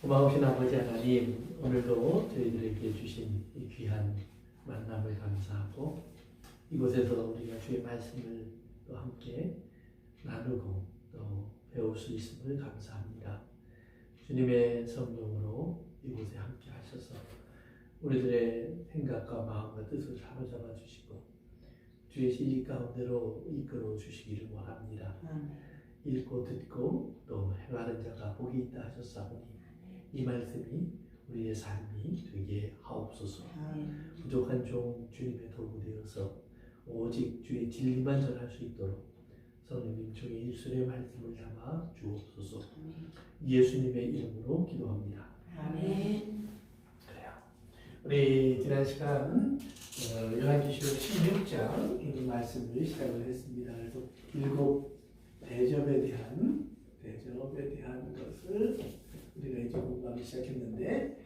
고마우신 아버지 하나님, 오늘도 저희들에게 주신 이 귀한 만남을 감사하고 이곳에서 우리가 주의 말씀을 또 함께 나누고 또 배울 수 있음을 감사합니다. 주님의 성령으로 이곳에 함께 하셔서 우리들의 생각과 마음과 뜻을 사로잡아 주시고 주의 진리 가운데로 이끌어 주시기를 원합니다. 읽고 듣고 또 행하는 자가 복이 있다 하셨사오니 이 말씀이 우리의 삶이 되게 하옵소서. 부족한 종 주님의 도구 되어서 오직 주의 진리만 전할 수 있도록 성령님 종의 일술의 말씀을 담아 주옵소서. 예수님의 이름으로 기도합니다. 아멘. 그래요. 우리 지난 시간 요한계시록 16장 이 말씀을 시작을 했습니다. 그래서 일곱 대접에 대한 것을 우리가 이제 공부하기 시작했는데,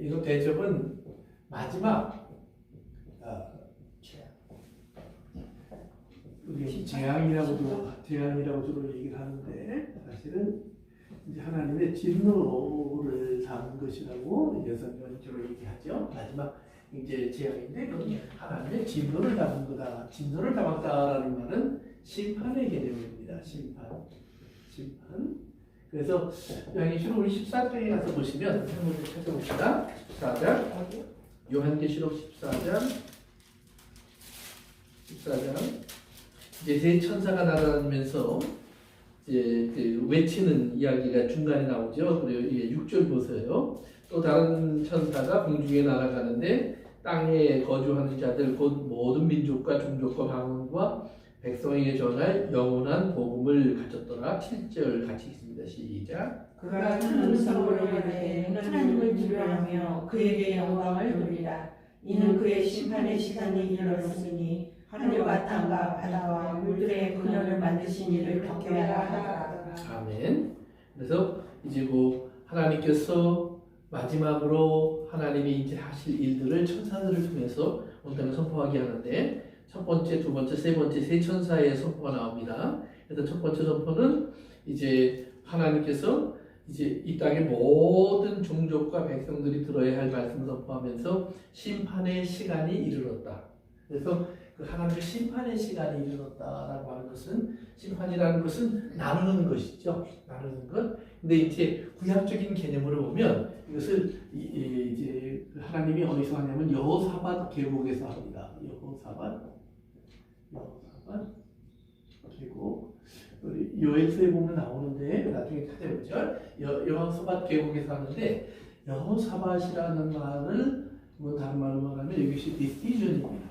이거 대접은 마지막 우리 재앙이라고 주로 얘기를 하는데, 사실은 이제 하나님의 진노를 담은 것이라고 성경은 주로 얘기하죠. 마지막 이제 재앙인데 그건 하나님의 진노를 담은 거다. 진노를 담았다라는 말은 심판의 개념입니다. 심판. 그래서 요한계시록 우리 14장에 가서 보시면 한번 찾아봅시다. 14장 요한계시록 14장 이제 세 천사가 날아다니면서 이제 그 외치는 이야기가 중간에 나오죠. 그리고 6절 보세요. 또 다른 천사가 공중에 날아가는데 땅에 거주하는 자들 곧 모든 민족과 종족과 방언과 백성에게 전할 영원한 복음을 가졌더라. 7절 같이 읽습니다. 시작. 그가 큰 음성으로 이르되 하나님을 두려워하며 그에게 영광을 돌리라. 이는 그의 심판의 시간이 이르렀으니 하늘과 땅과 바다와 물들의 근원을 만드신 이를 경외하라 하더라. 아멘. 그래서 이제 하나님께서 마지막으로 하나님이 이제 하실 일들을 천사들을 통해서 온땅에 선포하게 하는데, 첫 번째, 두 번째, 세 번째 세 천사의 선포가 나옵니다. 그래서 첫 번째 선포는 이제 하나님께서 이제 이 땅의 모든 종족과 백성들이 들어야 할 말씀을 선포하면서 심판의 시간이 이르렀다. 그래서 그 하나님의 심판의 시간이 이르렀다라고 하는 것은, 심판이라는 것은 나누는 것이죠. 나누는 것. 근데 이제 구약적인 개념으로 보면 이것을 이제 하나님이 어디서 하냐면 여호사밧 계곡에서 합니다. 여호사밧 계곡. 우리 요엘서에 보면 나오는데 나중에 찾아보죠. 여호사밧 계곡에서 하는데, 여호사밧이라는 말을 다른 말로 말하면 이것이 decision입니다.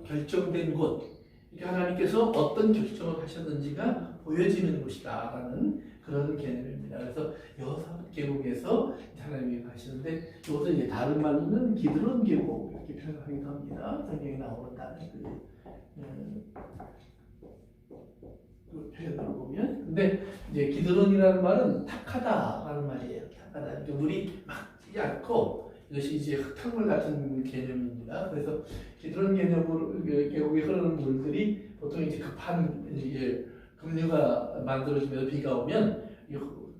결정된 곳. 하나님께서 어떤 결정을 하셨는지가 보여지는 곳이다라는 그런 개념입니다. 그래서 여호사밧 계곡에서 하나님이 가시는데, 이것은 이제 다른 말로는 기드론 계곡 이렇게 표현하기도 합니다. 성경에 나오는 다른 그 표현으로 보면. 근데 이제 기드론이라는 말은 탁하다라는 말이에요. 탁하다. 물이 막지 않고 이것이 이제 흙탕물 같은 개념입니다. 그래서 기드론 계곡에 흐르는 물들이 보통 이제 급한 급류가 만들어지면서 비가 오면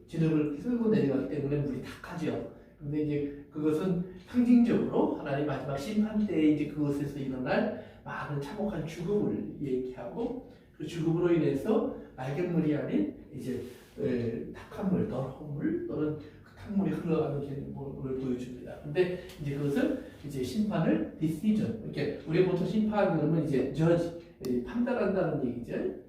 진흙을 쓸고 내려가기 때문에 물이 탁하죠. 근데 이제 그것은 상징적으로 하나님 마지막 심판 때에 이제 그것에서 일어날 많은 참혹한 죽음을 얘기하고, 그 죽음으로 인해서 맑은 물이 아닌 이제 탁한 물, 더러운 물 또는 흙탕물이 흘러가는 개념을 보여줍니다. 근데 이제 그것을 이제 심판을 decision, 이렇게 우리 보통 심판 그러면 이제 judge, 판단한다는 얘기죠.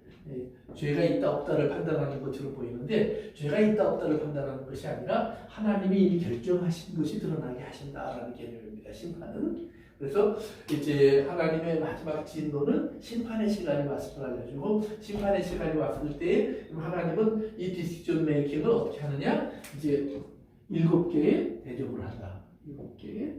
죄가 있다 없다를 판단하는 것처럼 보이는데, 죄가 있다 없다를 판단하는 것이 아니라 하나님이 이미 결정하신 것이 드러나게 하신다라는 개념입니다. 심판은. 그래서 이제 하나님의 마지막 진노는 심판의 시간이 왔을 가지고, 심판의 시간이 왔을 때 하나님은 이 디시전 메이킹을 어떻게 하느냐, 이제 7개의 대접을 한다. 7개의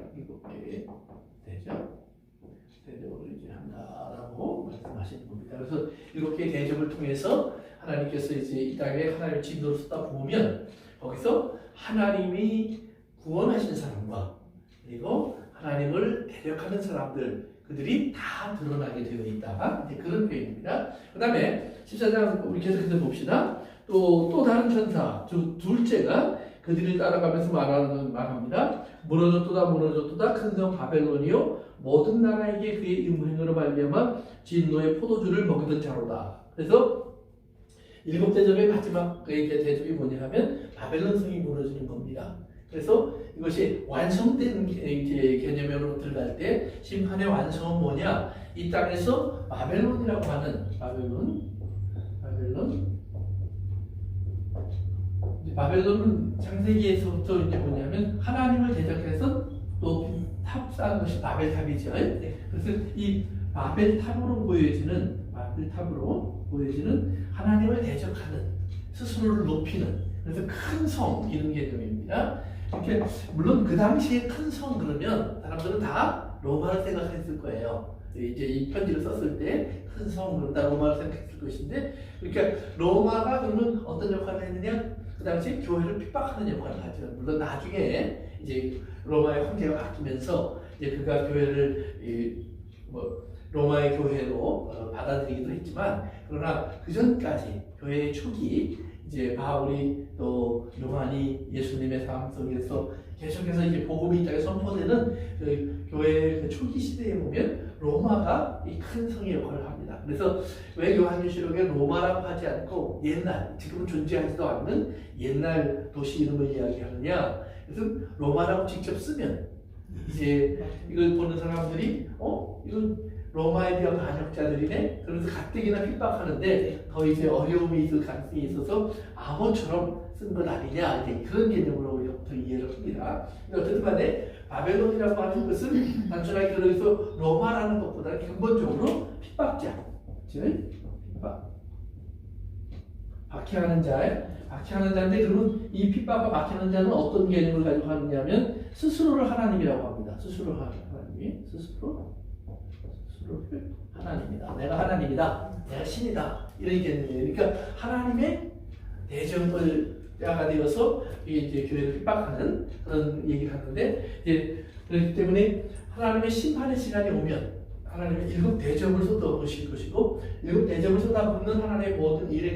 대접을 이제 한다라고 말씀하시는 겁니다. 그래서 7개의 대접을 통해서 하나님께서 이제 이 땅에 하나님의 진노를 쏟아부으면, 거기서 하나님이 구원하신 사람과 그리고 하나님을 대적하는 사람들, 그들이 다 드러나게 되어 있다. 이제 그런 표현입니다. 그 다음에 14장 우리 계속해서 봅시다. 또 다른 천사, 둘째가 그들을 따라가면서 말합니다. 무너졌도다 큰 성 바벨론이요 모든 나라에게 그의 음행으로 말미암아 진노의 포도주를 먹이던 자로다. 그래서 일곱 대접의 마지막 그의 대접이 뭐냐 하면 바벨론 성이 무너지는 겁니다. 그래서 이것이 완성된 개념으로 들어갈 때 심판의 완성은 뭐냐? 이 땅에서 바벨론이라고 하는 바벨론은 창세기에서부터 이제 뭐냐면 하나님을 대적해서 또 탑 쌓은 것이 바벨탑이죠. 그래서 이 바벨탑으로 보여지는 하나님을 대적하는 스스로를 높이는 그래서 큰 성 이런 개념입니다. 이렇게 물론 그 당시에 큰 성 그러면 사람들은 다 로마를 생각했을 거예요. 이제 이 편지를 썼을 때 큰 성 그럼 다 로마를 생각했을 것인데 그러니까 로마가 그러면 어떤 역할을 했느냐? 그 당시 교회를 핍박하는 역할을 하죠. 물론 나중에 이제 로마의 황제가 바뀌면서 이제 그가 교회를 로마의 교회로 받아들이기도 했지만 그러나 그 전까지 교회의 초기 이제 바울이 또 요한이 예수님의 삶 속에서 계속해서 이제 복음이 이 땅에 선포되는 그 교회의 그 초기 시대에 보면 로마가 이 큰 성의 역할을 합니다. 그래서 왜 요한계시록에 로마라고 하지 않고 옛날 지금은 존재하지도 않는 옛날 도시 이름을 이야기하느냐? 그래서 로마라고 직접 쓰면 이제 이걸 보는 사람들이 이건 로마에 대한 반역자들이네. 그래서 가뜩이나 핍박하는데 더 이제 어려움이 있을 가능성이 있어서 암호처럼 쓴 것 아니냐 이제 그런 개념으로 우리가 보통 이해를 합니다. 어쨌든 간에 바벨론이라고 하는 것은 단순하게 그래서 로마라는 것보다 근본적으로 핍박자, 즉 핍박, 박해하는 자인데 그러면 이 핍박과 박해하는 자는 어떤 개념을 가지고 하느냐면 스스로를 하나님이라고 합니다. 스스로 하나님이다. 내가 하나님이다. 내가 신이다. 이런 개념이에요. 그러니까 하나님의 대적자가 되어서 이제 교회를 핍박하는 그런 얘기를 하는데 이제 그렇기 때문에 하나님의 심판의 시간이 오면 하나님의 일곱 대접을 쏟아부으실 것이고 일곱 대접을 쏟아붓는 하나님의 모든 일의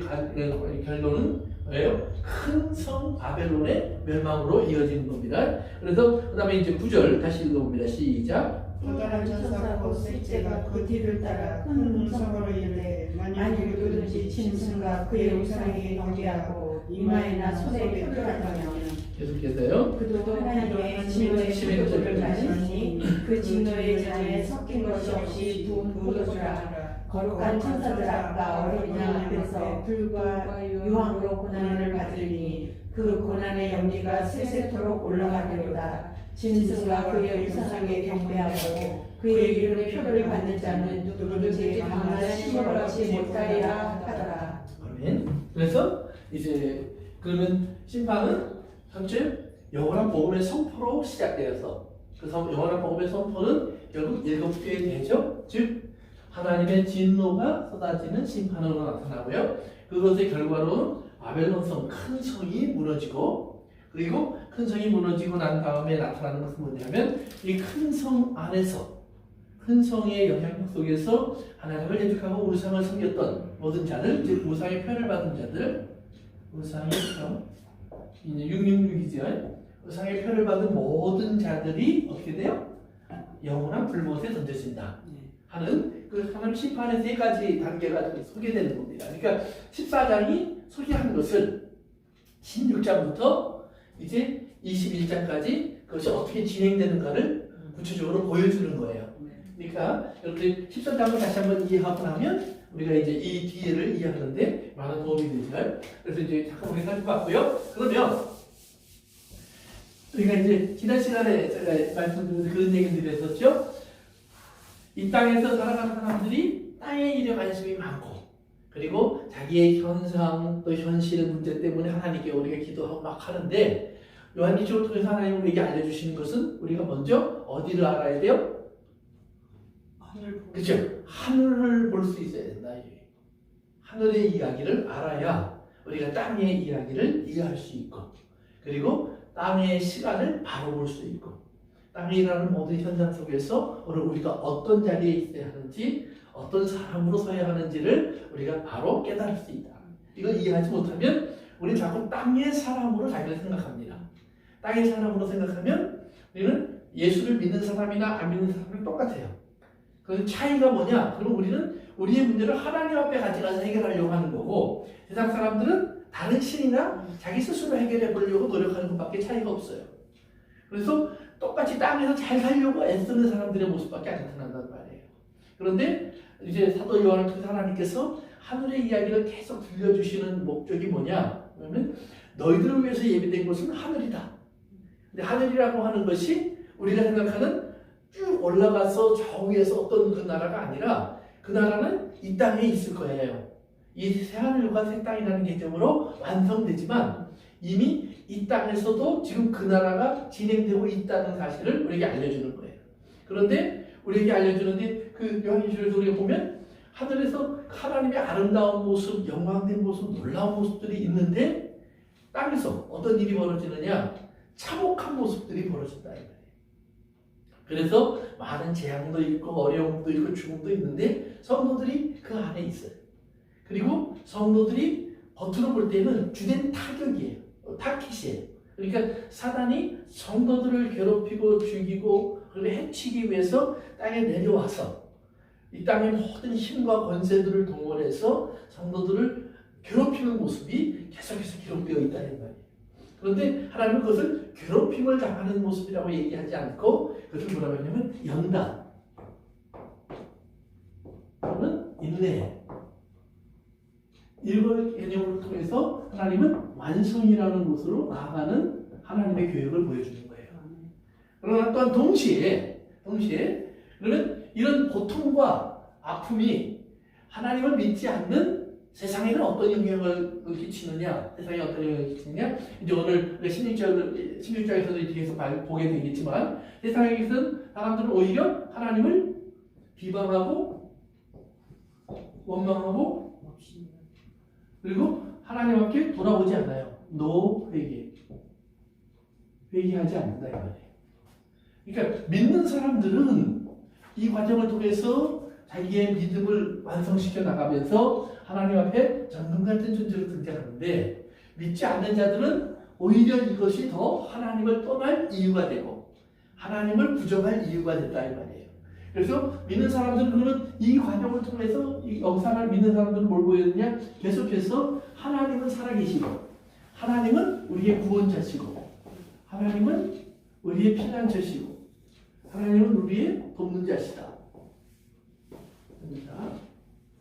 결론은 뭐예요? 큰 성 바벨론의 멸망으로 이어지는 겁니다. 그래서 그 다음에 이제 9절 다시 읽어봅니다. 시작. 또 다른 천사 곧 셋째가 그 뒤를 따라 큰 음성으로 이르되 만일 누구든지 짐승과 그의 우상에게 경배하고 이마에나 손에 표를 하면 계속해서요. 그도 하나님의 진노의 포도주를 마시니 그 진노의 잔에 섞인 것이 없이 부은 포도주라. 거룩한 천사들 앞과 어린 양 앞에서 불과 유황으로 고난을 받으니 그 고난의 연기가 세세토록 올라가리로다. 짐승과 그의 우상에 경배하고 그의 이름의 표를 받는 자는 누구든지 강한 힘을 얻지 못하리라 하더라. 아멘. 그래서 이제 그러면 심판은 현재 영원한 복음의 선포로 시작되어서 그 영원한 복음의 선포는 결국 일곱 개의 대접, 즉 하나님의 진노가 쏟아지는 심판으로 나타나고요. 그것의 결과로는 바벨론성 큰 성이 무너지고 그리고 큰 성이 무너지고 난 다음에 나타나는 것은 뭐냐면 이 큰 성 안에서 큰 성의 영향력 속에서 하나님을 대적하고 우상을 섬겼던 모든 자들, 즉 우상의 표를 받은 자들, 우상의 표, 이제 666이죠. 우상의 표를 받은 모든 자들이 어떻게 돼요? 영원한 불못에 던져진다 하는 그 하나님 심판의 세 가지 단계가 소개되는 겁니다. 그러니까 14장이 소개하는 것을 16장부터 이제 21장까지 그것이 어떻게 진행되는가를 구체적으로 보여주는 거예요. 그러니까 이렇게 14장을 다시 한번 이해하고 나면 우리가 이제 이 뒤를 이해하는데 많은 도움이 되죠. 그래서 이제 잠깐 우리 살펴봤고요. 그러면 우리가 이제 지난 시간에 제가 말씀드린 그런 얘기들을 했었죠. 이 땅에서 살아가는 사람들이 땅에 일에 관심이 많고 그리고 자기의 현상 또 현실 문제 때문에 하나님께 우리가 기도하고 막 하는데 요한계시록을 통해서 하나님이 우리에게 알려주시는 것은 우리가 먼저 어디를 알아야 돼요? 그렇죠? 하늘을 볼 수 있어야 된다. 하늘의 이야기를 알아야 우리가 땅의 이야기를 이해할 수 있고 그리고 땅의 시간을 바로 볼 수 있고 땅이라는 모든 현장 속에서 오늘 우리가 어떤 자리에 있어야 하는지, 어떤 사람으로 서야 하는지를 우리가 바로 깨달을 수 있다. 이걸 이해하지 못하면 우리는 자꾸 땅의 사람으로 자기를 생각합니다. 땅의 사람으로 생각하면 우리는 예수를 믿는 사람이나 안 믿는 사람이 똑같아요. 그 차이가 뭐냐? 그럼 우리는 우리의 문제를 하나님 앞에 가져가서 해결하려고 하는 거고, 세상 사람들은 다른 신이나 자기 스스로 해결해 보려고 노력하는 것밖에 차이가 없어요. 그래서 똑같이 땅에서 잘 살려고 애쓰는 사람들의 모습밖에 안 나타난단 말이에요. 그런데 이제 사도 요한을 통해서 하나님께서 하늘의 이야기를 계속 들려주시는 목적이 뭐냐? 그러면 너희들을 위해서 예비된 곳은 하늘이다. 근데 하늘이라고 하는 것이 우리가 생각하는 쭉 올라가서 저 위에서 어떤 그 나라가 아니라 그 나라는 이 땅에 있을 거예요. 이 새하늘과 새 땅이라는 개념으로 완성되지만 이미 이 땅에서도 지금 그 나라가 진행되고 있다는 사실을 우리에게 알려주는 거예요. 그런데 우리에게 알려주는데 그 요한일서에서 우리가 보면 하늘에서 하나님의 아름다운 모습, 영광된 모습, 놀라운 모습들이 있는데 땅에서 어떤 일이 벌어지느냐? 참혹한 모습들이 벌어진다 이 말이에요. 그래서 많은 재앙도 있고 어려움도 있고 죽음도 있는데 성도들이 그 안에 있어요. 그리고 성도들이 겉으로 볼 때는 주된 타격이에요. 타깃이에요. 그러니까 사단이 성도들을 괴롭히고 죽이고 그리고 해치기 위해서 땅에 내려와서 이 땅의 모든 힘과 권세들을 동원해서 성도들을 괴롭히는 모습이 계속해서 기록되어 있다는 말이에요. 그런데 하나님은 그것을 괴롭힘을 당하는 모습이라고 얘기하지 않고 그것을 뭐라고 하냐면 연단 또는 인내 이걸 개념을 통해서 하나님은 완성이라는 곳으로 나아가는 하나님의 교육을 보여주는 거예요. 그러나 또한 동시에 그러면 이런 고통과 아픔이 하나님을 믿지 않는 세상에는 어떤 영향을 끼치느냐? 세상에 어떤 영향을 끼치느냐? 이제 오늘 16장에서도 뒤에서 보게 되겠지만 세상에서는 사람들은 오히려 하나님을 비방하고 원망하고 그리고 하나님 앞에 돌아오지 않아요. 회개하지 않는다 이 말이에요. 그러니까 믿는 사람들은 이 과정을 통해서 자기의 믿음을 완성시켜 나가면서 하나님 앞에 정금 같은 존재로 등장하는데 믿지 않는 자들은 오히려 이것이 더 하나님을 떠날 이유가 되고 하나님을 부정할 이유가 된다 이 말이에요. 그래서 믿는 사람들은 그러면 이 과정을 통해서 이 영상을 믿는 사람들은 뭘 보여주냐? 계속해서 하나님은 살아계시고 하나님은 우리의 구원자시고 하나님은 우리의 피난처시고 하나님은 우리의 돕는 자시다.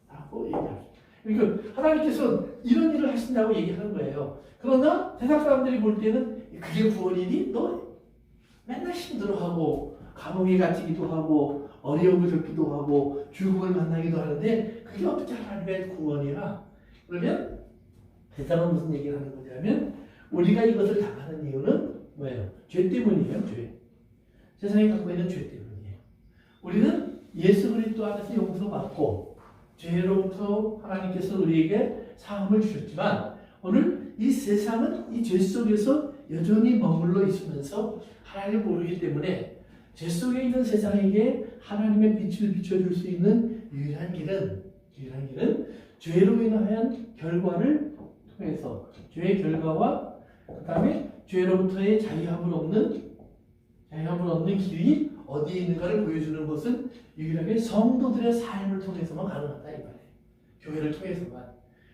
라고 얘기합니다. 그러니까 하나님께서 이런 일을 하신다고 얘기하는 거예요. 그러나 세상 사람들이 볼 때는 그게 구원이니? 너 맨날 힘들어하고 감옥에 갇히기도 하고 어려움을 겪기도 하고 죽음을 만나기도 하는데 그게 어떻게 하나님의 구원이야? 그러면 세상은 무슨 얘기를 하는 거냐면 우리가 이것을 당하는 이유는 뭐예요? 죄 때문이에요. 죄. 세상이 갖고 있는 죄 때문이에요. 우리는 예수 그리스도 안에서 용서받고 죄로부터 하나님께서 우리에게 사함을 주셨지만 오늘 이 세상은 이 죄 속에서 여전히 머물러 있으면서 하나님을 모르기 때문에 죄 속에 있는 세상에게 하나님의 빛을 비춰줄 수 있는 유일한 길은 죄로 인한 결과를 통해서 죄의 결과와 그 다음에 죄로부터의 자유함을 얻는 길이 어디에 있는가를 보여주는 것은 유일하게 성도들의 삶을 통해서만 가능하다 이 말이에요. 교회를 통해서만.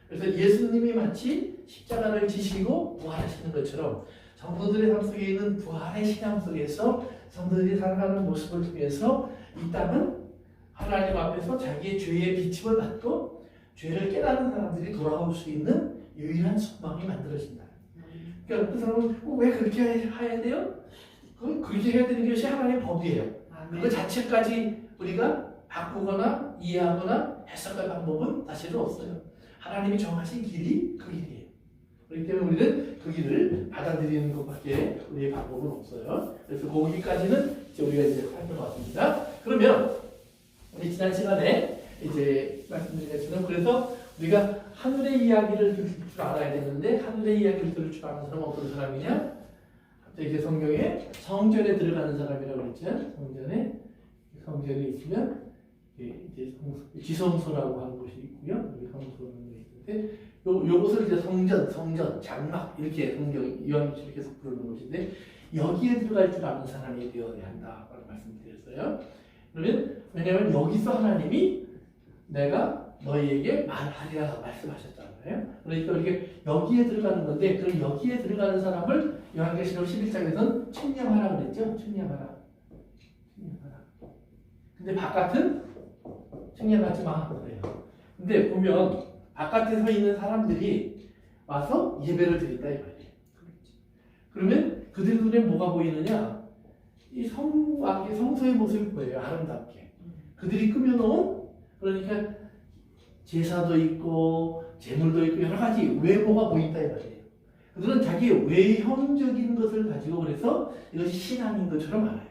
그래서 예수님이 마치 십자가를 지시고 부활하시는 것처럼 성도들의 삶 속에 있는 부활의 신앙 속에서 성도들이 살아가는 모습을 통해서 이 땅은 하나님 앞에서 자기의 죄의 비침을 받고 죄를 깨닫는 사람들이 돌아올 수 있는 유일한 소망이 만들어진다. 그러니까 그 사람은 왜 그렇게 해야 돼요? 그렇게 해야 되는 것이 하나님의 법이에요. 그 자체까지 우리가 바꾸거나 이해하거나 해석할 방법은 사실은 없어요. 하나님이 정하신 길이 그 길이에요. 그렇기 때문에 우리는 그 길을 받아들이는 것밖에 우리의 방법은 없어요. 그래서 거기까지는 우리가 이제 할 것 같습니다. 그러면 우리 지난 시간에 이제 말씀드린 것처럼 그래서 우리가 하늘의 이야기를 들을 줄 알아야 되는데 하늘의 이야기를 들을 줄 아는 사람은 어떤 사람이냐? 이제 성경에 성전에 들어가는 사람이라고 그랬죠. 성전에 있으면 이제 지성소라고 하는 곳이 있고요. 여기 성소라는 게 있는데 요것을 이제 성전, 장막 이렇게 성경 요한일서 계속 부르는 곳인데 여기에 들어갈 줄 아는 사람이 되어야 한다라고 말씀드렸어요. 그러면 왜냐하면 여기서 하나님이 내가 너희에게 말하리라 말씀하셨잖아요. 그러니까 이렇게 여기에 들어가는 건데 그럼 여기에 들어가는 사람을 요한계시록 11장에서는 측량하라 그랬죠. 측량하라. 근데 바깥은 측량하지 마 그래요. 근데 보면 바깥에 서 있는 사람들이 와서 예배를 드린다 이 말이에요. 그러면 그들 눈에 뭐가 보이느냐? 이 성소의 모습이 보여요. 아름답게. 그들이 꾸며놓은 그러니까 제사도 있고 제물도 있고 여러 가지 외모가 보인다 이 말이에요. 그들은 자기의 외형적인 것을 가지고 그래서 이것이 신앙인 것처럼 알아요.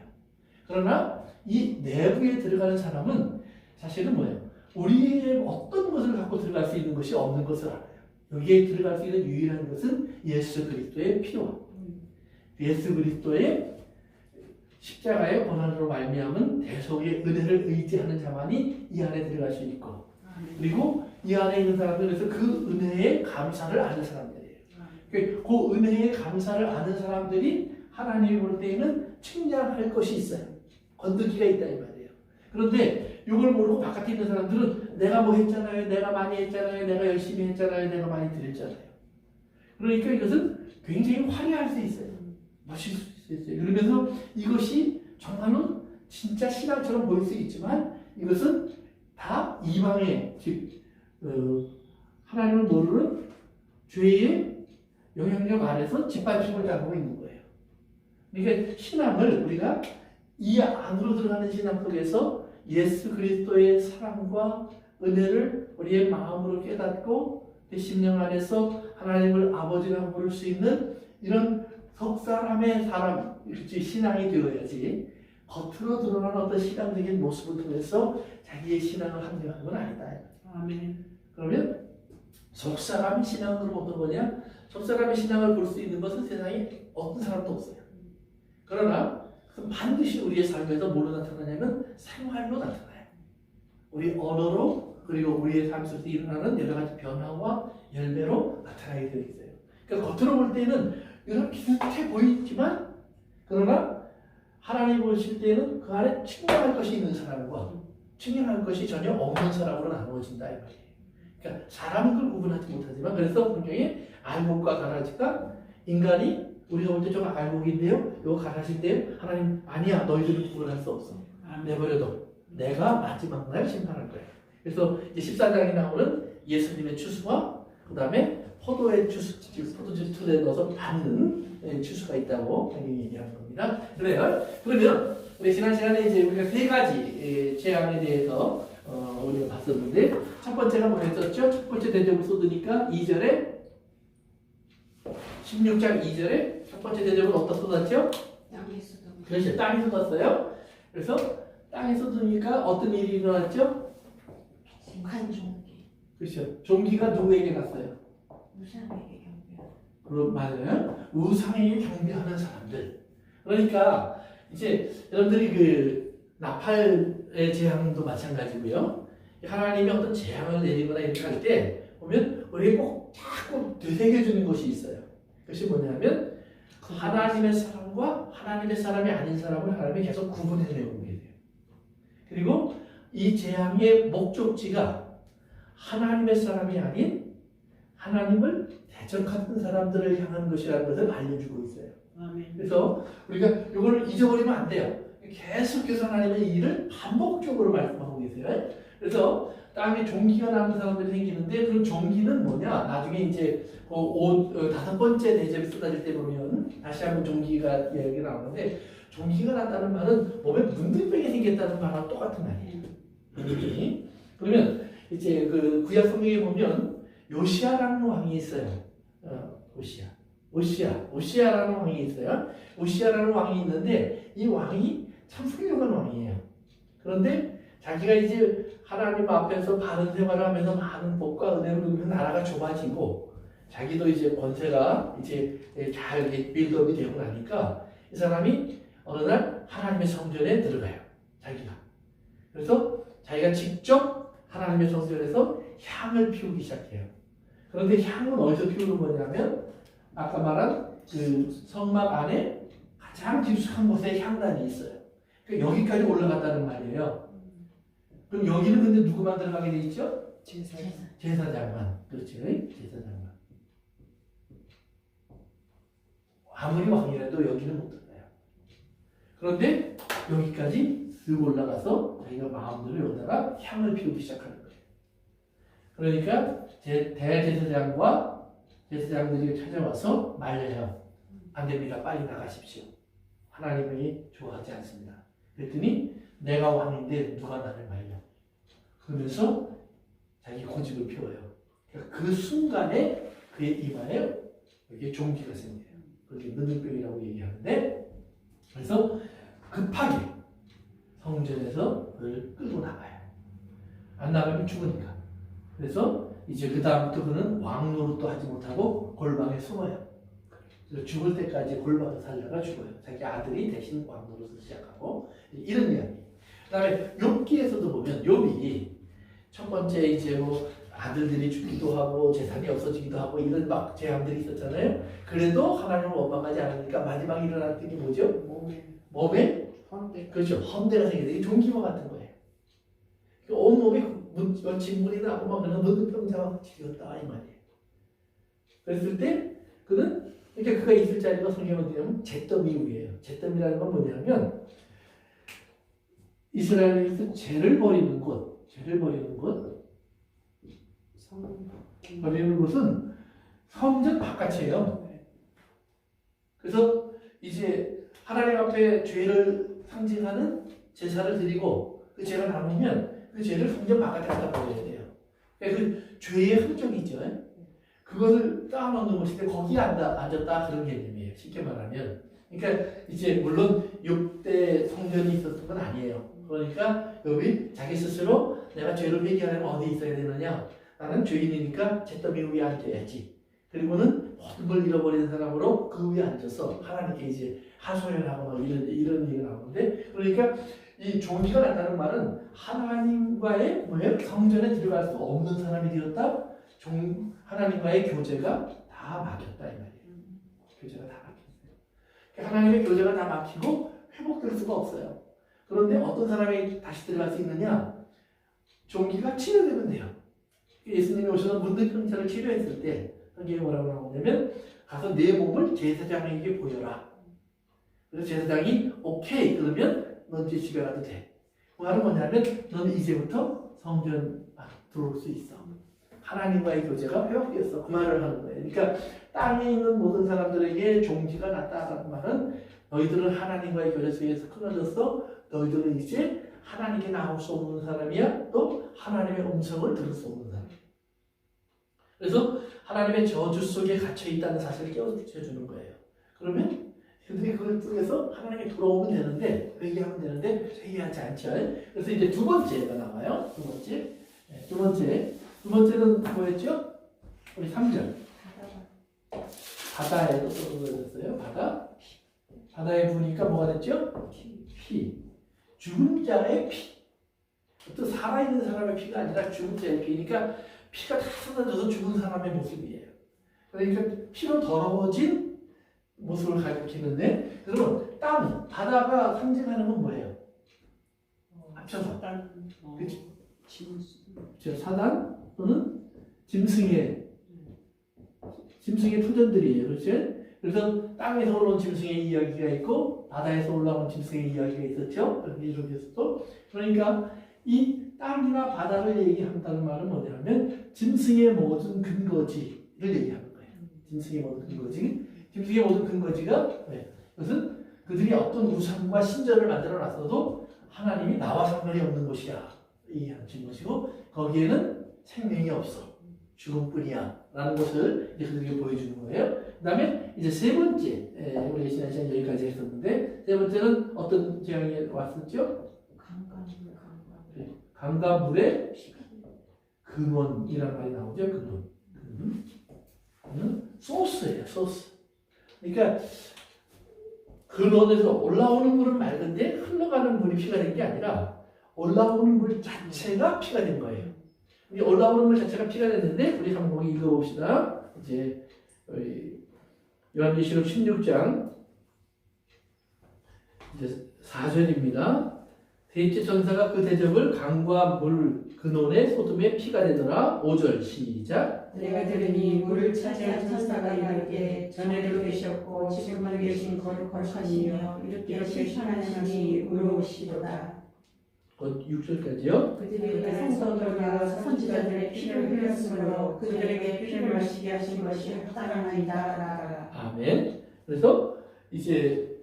그러나 이 내부에 들어가는 사람은 사실은 뭐예요? 우리의 어떤 것을 갖고 들어갈 수 있는 것이 없는 것을 알아요. 여기에 들어갈 수 있는 유일한 것은 예수 그리스도의 피와 예수 그리스도의 십자가의 고난으로 말미암은 대속의 은혜를 의지하는 자만이 이 안에 들어갈 수 있고 그리고 이 안에 있는 사람들에서 그 은혜에 감사를 아는 사람들이에요. 그 은혜에 감사를 아는 사람들이 하나님이 볼 때에는 측량할 것이 있어요. 건더기가 있다 이 말이에요. 그런데 이걸 모르고 바깥에 있는 사람들은 내가 뭐 했잖아요. 내가 많이 했잖아요. 내가 열심히 했잖아요. 내가 많이 드렸잖아요. 그러니까 이것은 굉장히 화려할 수 있어요. 멋있을 수 있어요. 그러면서 이것이 정말로 진짜 신앙처럼 보일 수 있지만 이것은 다 이방의 즉 하나님을 모르는 죄의 영향력 아래서 짓밟힘을 당하고 있는 거예요. 그러니까 신앙을 우리가 이 안으로 들어가는 신앙 속에서 예수 그리스도의 사랑과 은혜를 우리의 마음으로 깨닫고 그 심령 안에서 하나님을 아버지라고 부를 수 있는 이런 석 사람의 사람, 신앙이 되어야지 겉으로 드러나는 어떤 신앙적인 모습을 통해서 자기의 신앙을 합리화하는 건 아니다. 아멘. 그러면 속 사람의 신앙을 보는 거냐? 속 사람의 신앙을 볼 수 있는 것은 세상에 어떤 사람도 없어요. 그러나 반드시 우리의 삶에서 뭐로 나타나냐면 생활로 나타나요. 우리 언어로 그리고 우리의 삶 속에서 일어나는 여러 가지 변화와 열매로 나타나게 되어 있어요. 그러니까 겉으로 볼 때는 이런 비슷해 보이지만 그러나 하나님 보실 때는 그 안에 측량할 것이 있는 사람과 측량할 것이 전혀 없는 사람으로 나누어진다 이 말이에요. 그러니까 사람은 그걸 구분하지 못하지만 그래서 분명히 알곡과 가라지가 인간이 우리가 볼 때 좀 알곡인데요. 이거 가라지인데요. 하나님 아니야 너희들은 구분할 수 없어. 내버려둬. 내가 마지막 날 심판할 거야. 그래서 이제 14장에 나오는 예수님의 추수와 그 다음에 포도의 추수, 포도주 틀에 넣어서 받는 추수가 있다고 얘기하는 겁니다. 그래요. 그러면 우리 지난 시간에 이제 우리가 세 가지 재앙에 대해서 우리가 봤었는데 첫 번째가 뭐였었죠? 첫 번째 대접을 쏟으니까 2절에 16장 2절에 첫 번째 대접은 어디다 쏟았죠? 땅에 쏟아. 그렇죠. 땅에 쏟았어요. 그래서 땅에 쏟으니까 어떤 일이 일어났죠? 한 종기. 그렇죠. 종기가 누구에게 갔어요? 우상에게 경배. 그럼 맞아요. 우상에게 경배하는 사람들. 그러니까 이제 여러분들이 그 나팔의 재앙도 마찬가지고요. 하나님이 어떤 재앙을 내리거나 이렇게 할 때 보면 우리가 꼭 자꾸 되새겨주는 것이 있어요. 그것이 뭐냐면 하나님의 사람과 하나님의 사람이 아닌 사람을 하나님이 계속 구분해내고 계세요. 그리고 이 재앙의 목적지가 하나님의 사람이 아닌 하나님을 대적하는 사람들을 향한 것이라는 것을 알려주고 있어요. 아멘. 그래서 우리가 이걸 잊어버리면 안 돼요. 계속해서 하나님의 일을 반복적으로 말씀하고 계세요. 그래서 땅에 종기가 나는 사람들이 생기는데 그 종기는 뭐냐? 나중에 이제 다섯 번째 대접이 쏟아질 때 보면 다시 한번 종기가 이야기 나오는데 종기가 났다는 말은 몸에 문둥병이 생겼다는 말하고 똑같은 말이에요. 그러면 이제 그 구약 성경에 보면 요시아라는 왕이 있어요. 오시아라는 왕이 있어요. 오시아라는 왕이 있는데 이 왕이 참 훌륭한 왕이에요. 그런데 자기가 이제 하나님 앞에서 바른 생활을 하면서 많은 복과 은혜를 누리면 나라가 좁아지고 자기도 이제 권세가 이제 잘 빌드업이 되고 나니까 이 사람이 어느 날 하나님의 성전에 들어가요. 자기가. 그래서 자기가 직접 하나님의 성전에서 향을 피우기 시작해요. 그런데 향은 어디서 피우는 거냐면 아까 말한 그 성막 안에 가장 깊숙한 곳에 향단이 있어요. 그러니까 여기까지 올라갔다는 말이에요. 그럼 여기는 근데 누구만 들어가게 돼 있죠? 제사장만. 그렇지. 제사장만. 아무리 왕이라도 여기는 못 들어가요. 그런데 여기까지 쓱 올라가서 자기가 마음대로 여기다가 향을 피우기 시작하는 거예요. 그러니까 대제사장과 제사장들이 찾아와서 말려요. 안 됩니다. 빨리 나가십시오. 하나님이 좋아하지 않습니다. 그랬더니 내가 왕인데 누가 나를 말려. 그러면서 자기 고집을 피워요. 그러니까 그 순간에 그의 이마에 여기에 종기가 생겨요. 그렇게 능력병이라고 얘기하는데, 그래서 급하게 성전에서 그를 끌고 나가요. 안 나가면 죽으니까. 그래서 이제 그 다음부터 그는 왕 노릇도 하지 못하고 골방에 숨어요. 그래서 죽을 때까지 골방에 살다가 죽어요. 자기 아들이 대신 왕 노릇을 시작하고, 이런 이야기. 그 다음에 욥기에서도 보면 욥이 첫 번째 이제 뭐 아들들이 죽기도 하고 재산이 없어지기도 하고 이런 막 재앙들이 있었잖아요. 그래도 하나님을 원망하지 않으니까 마지막에 일어났던 게 뭐죠? 몸에 헌데. 그렇죠. 헌대가 생기는 게 종기와 같은 거예요. 온몸에 진물이 나고 막 그냥 문득병자가 지렸다 이 말이에요. 그랬을 때 그는 그러니까 그가 있을 자리가 성경에 어디 냐면 잿더미 위예요. 잿더미라는 건 뭐냐면 이스라엘에서 죄를 버리는 곳, 버리는 곳은 성전 바깥이에요. 그래서 이제 하나님 앞에 죄를 상징하는 제사를 드리고 그 죄가 남으면 그 죄를 성전 바깥에 갖다 버려야 돼요. 그러니까 그 죄의 흔적이 있죠. 그것을 쌓아놓는 곳인데 거기에 앉았다 그런 개념이에요. 쉽게 말하면. 그러니까 이제 물론 6대 성전이 있었던 건 아니에요. 그러니까 여기 자기 스스로 내가 죄를 회개하려면 어디 있어야 되느냐? 나는 죄인이니까 잿더미 위에 앉아야지. 그리고는 모든 걸 잃어버리는 사람으로 그 위에 앉아서 하나님께 이제 하소연하고 막 이런 얘기가 나오는데, 그러니까 이 종기가 났다는 말은 하나님과의 뭐예요? 성전에 들어갈 수 없는 사람이 되었다. 하나님과의 교제가 다 막혔다 이 말이에요. 교제가 다 막혔어요. 그러니까 하나님의 교제가 다 막히고 회복될 수가 없어요. 그런데 어떤 사람이 다시 들어갈 수 있느냐? 종기가 치료되면 돼요. 예수님이 오셔서 문득병자를 치료했을 때 성경에 뭐라고 나오냐면 가서 내 몸을 제사장에게 보여라. 그래서 제사장이 오케이 그러면 넌 이제 집에 가도 돼. 그 말은 뭐냐면 너는 이제부터 성전 들어올 수 있어. 하나님과의 교제가 회복됐어. 그 말을 하는 거예요. 그러니까 땅에 있는 모든 사람들에게 종기가 났다라는 말은 너희들은 하나님과의 교제 속에서 끊어졌어. 너희들은 이제 하나님께 나올 수 없는 사람이야. 또 하나님의 음성을 들을 수 없는 사람. 그래서 하나님의 저주 속에 갇혀 있다는 사실을 깨워주는 거예요. 그러면 그들이 그걸 통해서 하나님께 돌아오면 되는데, 회개하면 되는데 회개하지 않죠. 그래서 이제 두 번째가 나와요. 두 번째는 뭐였죠? 우리 3절. 바다에도 떨어졌어요. 바다에 부으니까 뭐가 됐죠? 피. 죽은 자의 피. 또 살아있는 사람의 피가 아니라 죽은 자의 피니까 피가 다 쏟아져서 죽은 사람의 모습이에요. 그러니까 피로 더러워진 모습을 가리키는데, 그러면 땅, 바다가 상징하는 건 뭐예요? 합쳐서. 그렇죠? 사단 또는 짐승의 표전들이에요. 그렇죠? 그래서 땅에서 올라온 짐승의 이야기가 있고 바다에서 올라온 짐승의 이야기가 있었죠. 이렇게 해서도. 그러니까 이 땅이나 바다를 얘기한다는 말은 뭐냐면 짐승의 모든 근거지를 얘기하는 거예요. 짐승의 모든 근거지가 그것은 그들이 어떤 우상과 신전을 만들어 놨어도 하나님이 나와 상관이 없는 곳이야 얘기하는 것이고, 거기에는 생명이 없어. 죽음뿐이야 라는 것을 이제 그들에게 보여주는 거예요. 그 다음에 이제 세 번째, 우리 지난 시간 여기까지 했었는데, 세 번째는 어떤 재앙이 왔었죠? 강가물의 근원이라는 말이 나오죠. 근원. 소스예요, 소스. 그러니까 근원에서 올라오는 물은 맑은데 흘러가는 물이 피가 된 게 아니라 올라오는 물 자체가 피가 된 거예요. 이 올라오는 물 자체가 피가 됐는데 우리 한번 읽어봅시다. 이제 요한계시록 16장 이제 4절입니다. 셋째 천사가 그 대접을 강과 물 근원의 소돔에 피가 되더라. 5절 시작. 내가 들으니 물을 차지한 천사가 이르되 전에도 계셨고 지금은 계신 거룩하시며 이렇게 심판하시니 의로우시도다. 곧 6절까지요. 그들이 성도들과 선지자들의 피를 흘렸으므로 그들에게 피를 마시게 하신 것이 합당하나이다. 아멘. 그래서 이제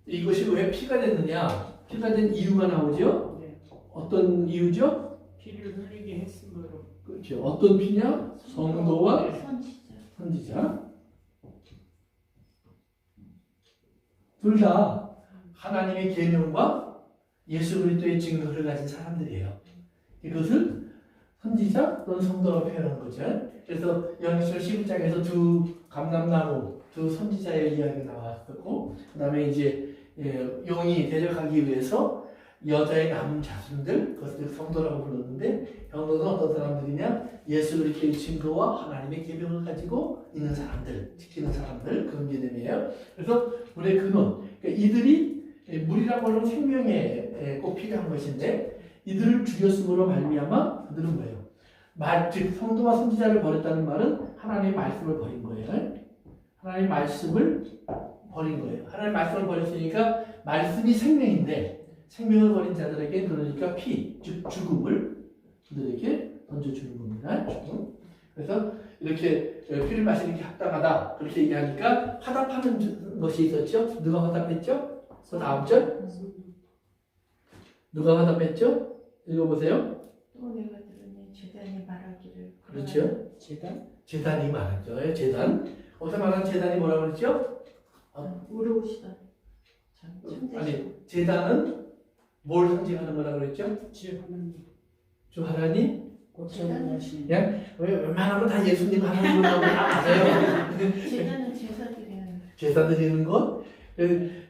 이것이 왜 피가 됐느냐? 피가 된 이유가 나오죠. 네. 어떤 이유죠? 피를 흘리게 했으므로. 그렇죠. 어떤 피냐? 성도와 선지자. 둘 다 하나님의 계명과 예수 그리스도의 증거를 가진 사람들이에요. 이것을 선지자 또는 성도라고 표현한 거죠. 그래서 요한계시록 11장에서 두 감람나무, 두 선지자의 이야기가 나왔었고, 그 다음에 이제 용이 대적하기 위해서 여자의 남은 자손들, 그것을 성도라고 불렀는데, 성도는 어떤 사람들이냐? 예수 그리스도의 증거와 하나님의 계명을 가지고 있는 사람들, 지키는 사람들, 그런 개념이에요. 그래서 물의 근원, 그러니까 이들이 물이라고 하는 생명에 꼭 필요한 것인데, 이들을 죽였음으로 말미암아 그들은 뭐예요? 즉 성도와 선지자를 버렸다는 말은 하나님의 말씀을 버린 거예요. 하나님의 말씀을 버린 거예요. 하나님의 말씀을 버렸으니까 말씀이 생명인데 생명을 버린 자들에게 그러니까 피, 즉 죽음을 그들에게 던져주는 겁니다. 죽음. 그래서 이렇게 피를 마시는 게 합당하다 그렇게 얘기하니까 화답하는 것이 있었죠. 누가 화답했죠? 그 다음 절 누가 화답했죠? 읽어보세요. 또 내가 들으니 제단이 말하기를 그렇죠. 재단? 제단이 말하죠. 제단. 어디서 말하는 제단이 뭐라고 그랬죠? 의로우시다. 아니, 제단은 뭘 상징하는 거라고 그랬죠? 주 하나님. 주 하나님? 고쳐하신. 그냥 웬만하면 다 예수님 하나님 거라고 다 맞아요. 제단은 제사 드리는 제사 드리는 것.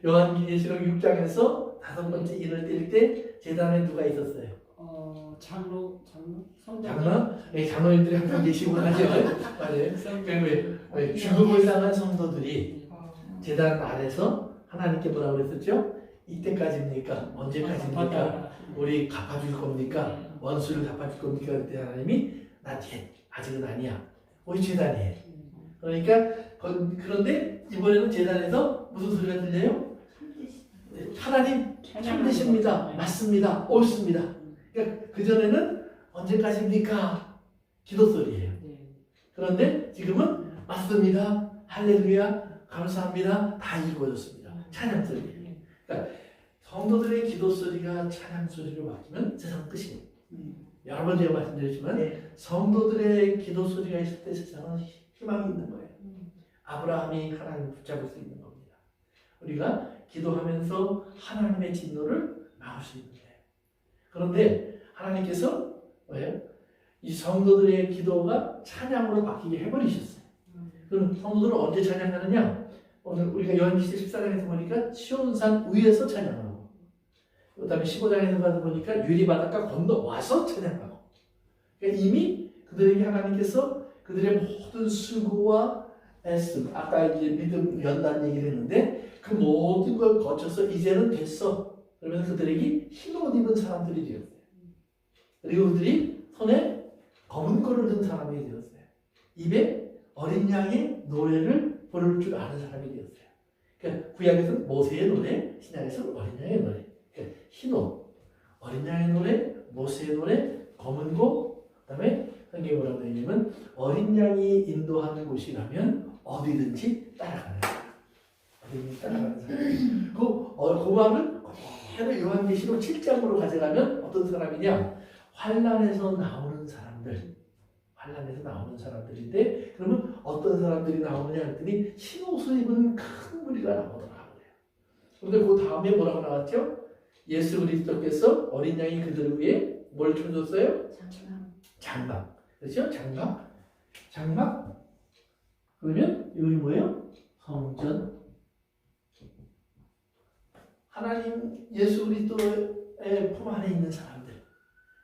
요한계시록 6장에서 5번째 인을 뗄 때 제단에 누가 있었어요? 장로. 장로? 장로님들이 항상 계시고 하죠. 맞아요. 왜 죽음을 당한 성도들이 제단 아래서 하나님께 뭐라고 그랬었죠? 이때까지입니까? 언제까지입니까? 우리 갚아줄 겁니까? 원수를 갚아줄 겁니까? 그때 하나님이 나 아직은 아니야. 우리 제단이에요. 그러니까 그런데 이번에는 제단에서 무슨 소리가 들려요? 하나님 참되십니다. 맞습니다. 옳습니다. 그러니까 그전에는 언제까지입니까? 기도 소리예요. 그런데 지금은 맞습니다. 할렐루야. 감사합니다. 다 이루어졌습니다. 찬양 소리예요. 그러니까 성도들의 기도 소리가 찬양 소리로 바뀌면 세상 끝이에요. 여러 번 제가 말씀드렸지만 성도들의 기도 소리가 있을 때 세상은 희망이 있는 거예요. 아브라함이 하나님을 붙잡을 수 있는 겁니다. 우리가 기도하면서 하나님의 진노를 막을 수 있는 거예요. 그런데 하나님께서 뭐예요? 이 성도들의 기도가 찬양으로 바뀌게 해버리셨어요. 그럼 성도들은 언제 찬양하느냐? 오늘 우리가 요한계시록 14장에서 보니까 시온산 위에서 찬양하고, 그 다음에 15장에서 가서 보니까 유리바닷가 건너와서 찬양하고. 그러니까 이미 그들에게 하나님께서 그들의 모든 수고와 애씀, 아까 이제 믿음 연단 얘기를 했는데 그 모든 걸 거쳐서 이제는 됐어. 그러면서 그들에게 흰 옷 입은 사람들이 되었어요. 그리고 그들이 손에 검은 거를 든 사람이 되었어요. 입에 어린 양의 노래를 부를 줄 아는 사람이 되었어요. 그러니까 구약에서는 모세의 노래, 신약에서는 어린 양의 노래. 그러니까 흰 옷, 어린 양의 노래, 모세의 노래, 검은 고, 그다음에 성경에 뭐라고 되냐면 어린 양이 인도하는 곳이라면 어디든지 따라가는 사람. 어디든지 따라가는 사람. 그 말을 그대로 요한계시록 7장으로 가져가면 어떤 사람이냐? 환난에서 나오는 사람들. 환난에서 나오는 사람들인데 그러면 어떤 사람들이 나오느냐 했더니 흰옷을 입은 큰 무리가 나오더라 그래요. 그런데 그 다음에 뭐라고 나왔죠? 예수 그리스도께서 어린 양이 그들 위해 뭘 쳐줬어요? 장막. 그렇죠? 장막. 그러면 여기 뭐예요? 성전. 하나님 예수 그리스도의 품 안에 있는 사람들.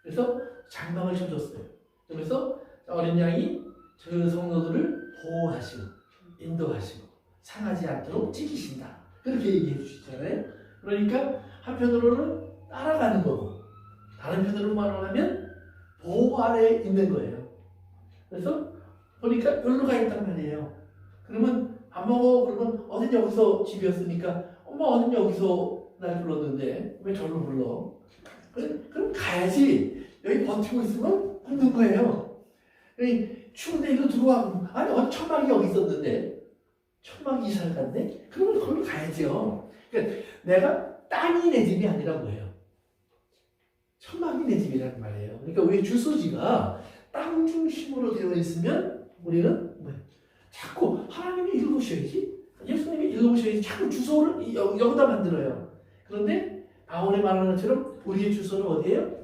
그래서 장막을 쳐줬어요. 그래서 어린 양이 그 성도들을 보호하시고 인도하시고 상하지 않도록 지키신다. 그렇게 얘기해 주시잖아요. 그러니까 한편으로는 따라가는 거고 다른 편으로 말하면 보호 아래에 있는 거예요. 그래서 보니까 여기로 가 있단 말이에요. 그러면 밥 먹어. 그러면 어딘 여기서 집이었으니까 엄마 어딘 여기서 날 불렀는데 왜 저를 불러? 그럼 가야지. 여기 버티고 있으면 없는 거예요. 추운데 이거 들어와. 아니 어디 천막이 여기 있었는데 천막이 이사를 갔네? 그러면 거기로 가야죠. 그러니까 내가 땅이 내 집이 아니라 뭐예요? 천막이 내 집이라는 말이에요. 그러니까 우리 주소지가 땅 중심으로 되어 있으면 우리는 뭐예요? 자꾸 하나님이 읽어보셔야지. 예수님이 읽어보셔야지. 자꾸 주소를 여기다 만들어요. 그런데 바울이 말하는 것처럼 우리의 주소는 어디예요?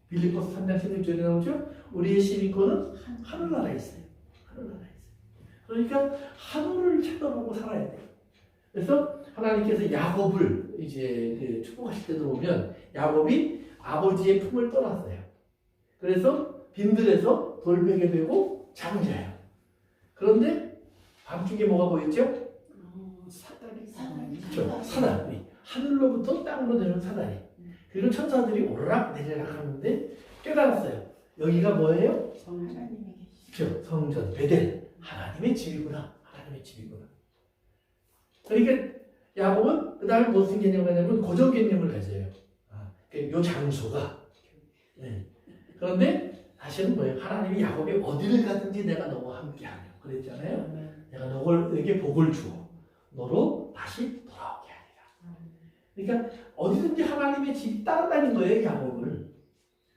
빌립보서 3장 16절에 나오죠. 우리의 시민권은 하늘나라에 있어요. 하늘나라에 있어요. 그러니까 하늘을 쳐다보고 살아야 돼요. 그래서 하나님께서 야곱을 이제 축복하실 때도 보면 야곱이 아버지의 품을 떠났어요. 그래서 빈들에서 돌베개 되고 잠을 자요. 그런데 밤중에 뭐가 보였죠? 사다리. 그렇죠. 사다리. 하늘로부터 땅으로 내려온 사다리. 그리고 천사들이 오르락 내리락 하는데 깨달았어요. 여기가 뭐예요? 성전. 그렇죠. 성전, 베델. 하나님의 집이구나. 하나님의 집이구나. 그러니까 야곱은 그 다음에 무슨 개념을 가냐면 고정 개념을 가져요. 요 장소가. 네. 그런데 사실은 뭐예요? 하나님이 야곱이 어디를 가든지 내가 너와 함께하며 그랬잖아요. 내가 너에게 복을 주어 너로 다시 돌아오게 하리라. 그러니까 어디든지 하나님의 집이 따라다닌 거예요, 야곱을.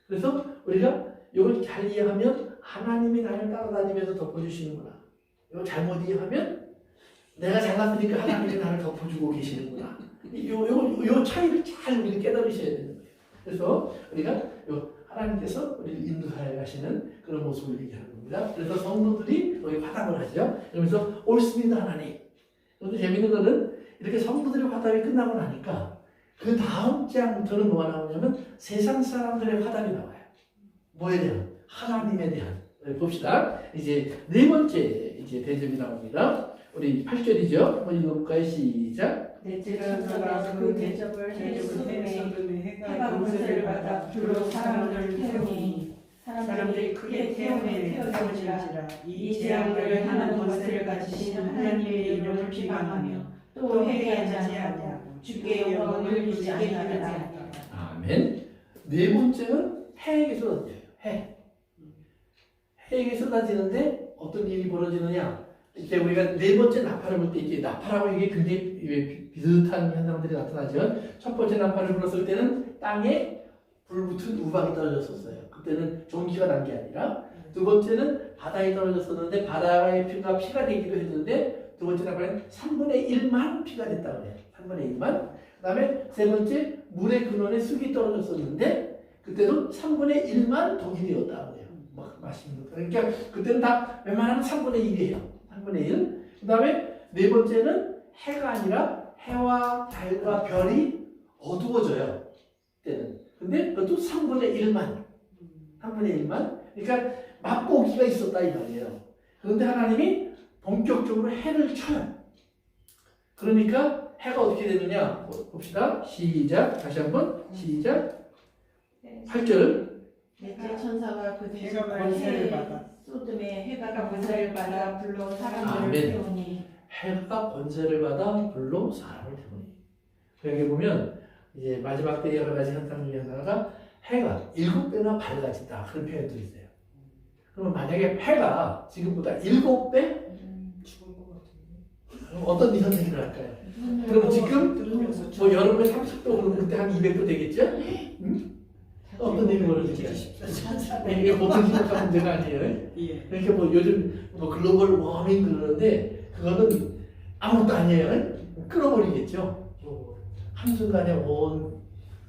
그래서 우리가 이걸 잘 이해하면 하나님이 나를 따라다니면서 덮어주시는구나. 이거 잘못 이해하면 내가 잘났으니까 하나님이 나를 덮어주고 계시는구나. 요 차이를 잘 우리가 깨달으셔야 되는 거예요. 그래서 우리가 요 하나님께서 우리를 인도하여 가시는 그런 모습을 얘기하는 겁니다. 그래서 성도들이 여기 화답을 하죠. 그러면서 옳습니다, 하나님. 그런데 재밌는 거는 이렇게 성도들의 화답이 끝나고 나니까 그 다음 장부터는 뭐가 나오냐면 세상 사람들의 화답이 나와요. 뭐에 대한? 하나님에 대한. 봅시다. 이제 네 번째 이제 대접이 나옵니다. 우리 8절이죠. 한번 읽어볼까요? 시작. 넷째로 너가 그 대접을 해주음에 해가 권세를 받아 불로 사람들을 태우니 사람들이 크게 태우지라. 이 재앙을 하는 권세를 가지신 하나님의 이름을 비방하며 또 회개하지 않고 주께 영광을 주지 아니하리라. 아멘. 네 번째는 해에게 쏟아져요. 해에게 쏟아지는데 어떤 일이 벌어지느냐? 이제 우리가 네 번째 나팔을 불 때 이제 나팔하고 이게 굉장히 비슷한 현상들이 나타나죠. 첫 번째 나팔을 불었을 때는 땅에 불붙은 우박이 떨어졌었어요. 그때는 종기가 난 게 아니라. 두 번째는 바다에 떨어졌었는데 바다의 피가 되기도 했는데 두 번째 나팔은 3분의 1만 피가 됐다고 해요. 3분의 1만. 그 다음에 세 번째 물의 근원에 쑥이 떨어졌었는데 그때도 3분의 1만 독이 되었다고 해요. 막 마시는 거. 그러니까 그때는 다 웬만하면 3분의 1이에요. 3분의 1. 그 다음에 네 번째는 해가 아니라 해와 달과 별이 어두워져요. 그때는. 근데 그것도 3분의 1만. 3분의 1만. 그러니까 맛보기가 있었다 이 말이에요. 그런데 하나님이 본격적으로 해를 쳐요. 그러니까 해가 어떻게 되느냐 봅시다. 시작. 다시 한번 시작. 8절. 넷째 천사가 그 해가 권세를 받아 쏟음에 해가 권세를 받아 불로 사람들을 아멘. 태우니 해가 권세를 받아 불로 사람을 태우니. 여기 보면 이제 마지막 때 여러 가지 현상 중에 하나가 해가 7배나 밝아진다 그런 표현도 있어요. 그러면 만약에 해가 지금보다 7배? 죽은 것 같은데. 그럼 어떤 현상이 일어날까요? 그럼 지금 뭐 여름에 30도 그러면 그때 한 200도 되겠죠? 응? 어떤 일이 벌어질까요? 이게 보통 생각하는 문제가 아니에요. 예. 그러니까 뭐 요즘 뭐 글로벌 워밍 그러는데 그거는 아무것도 아니에요. 끌어버리겠죠. 한순간에 온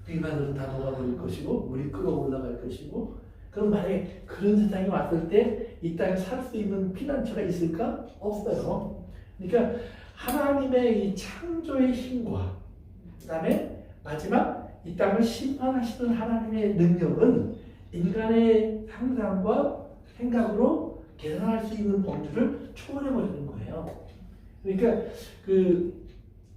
비만으로 다 녹아버릴 것이고 물이 끌어올라갈 것이고 그럼 만약에 그런 세상이 왔을 때 이 땅에 살 수 있는 피난처가 있을까? 없어요. 그러니까 하나님의 이 창조의 힘과 그다음에 마지막 이 땅을 심판하시는 하나님의 능력은 인간의 상상과 생각으로 계산할 수 있는 범주를 초월해 버리는 거예요. 그러니까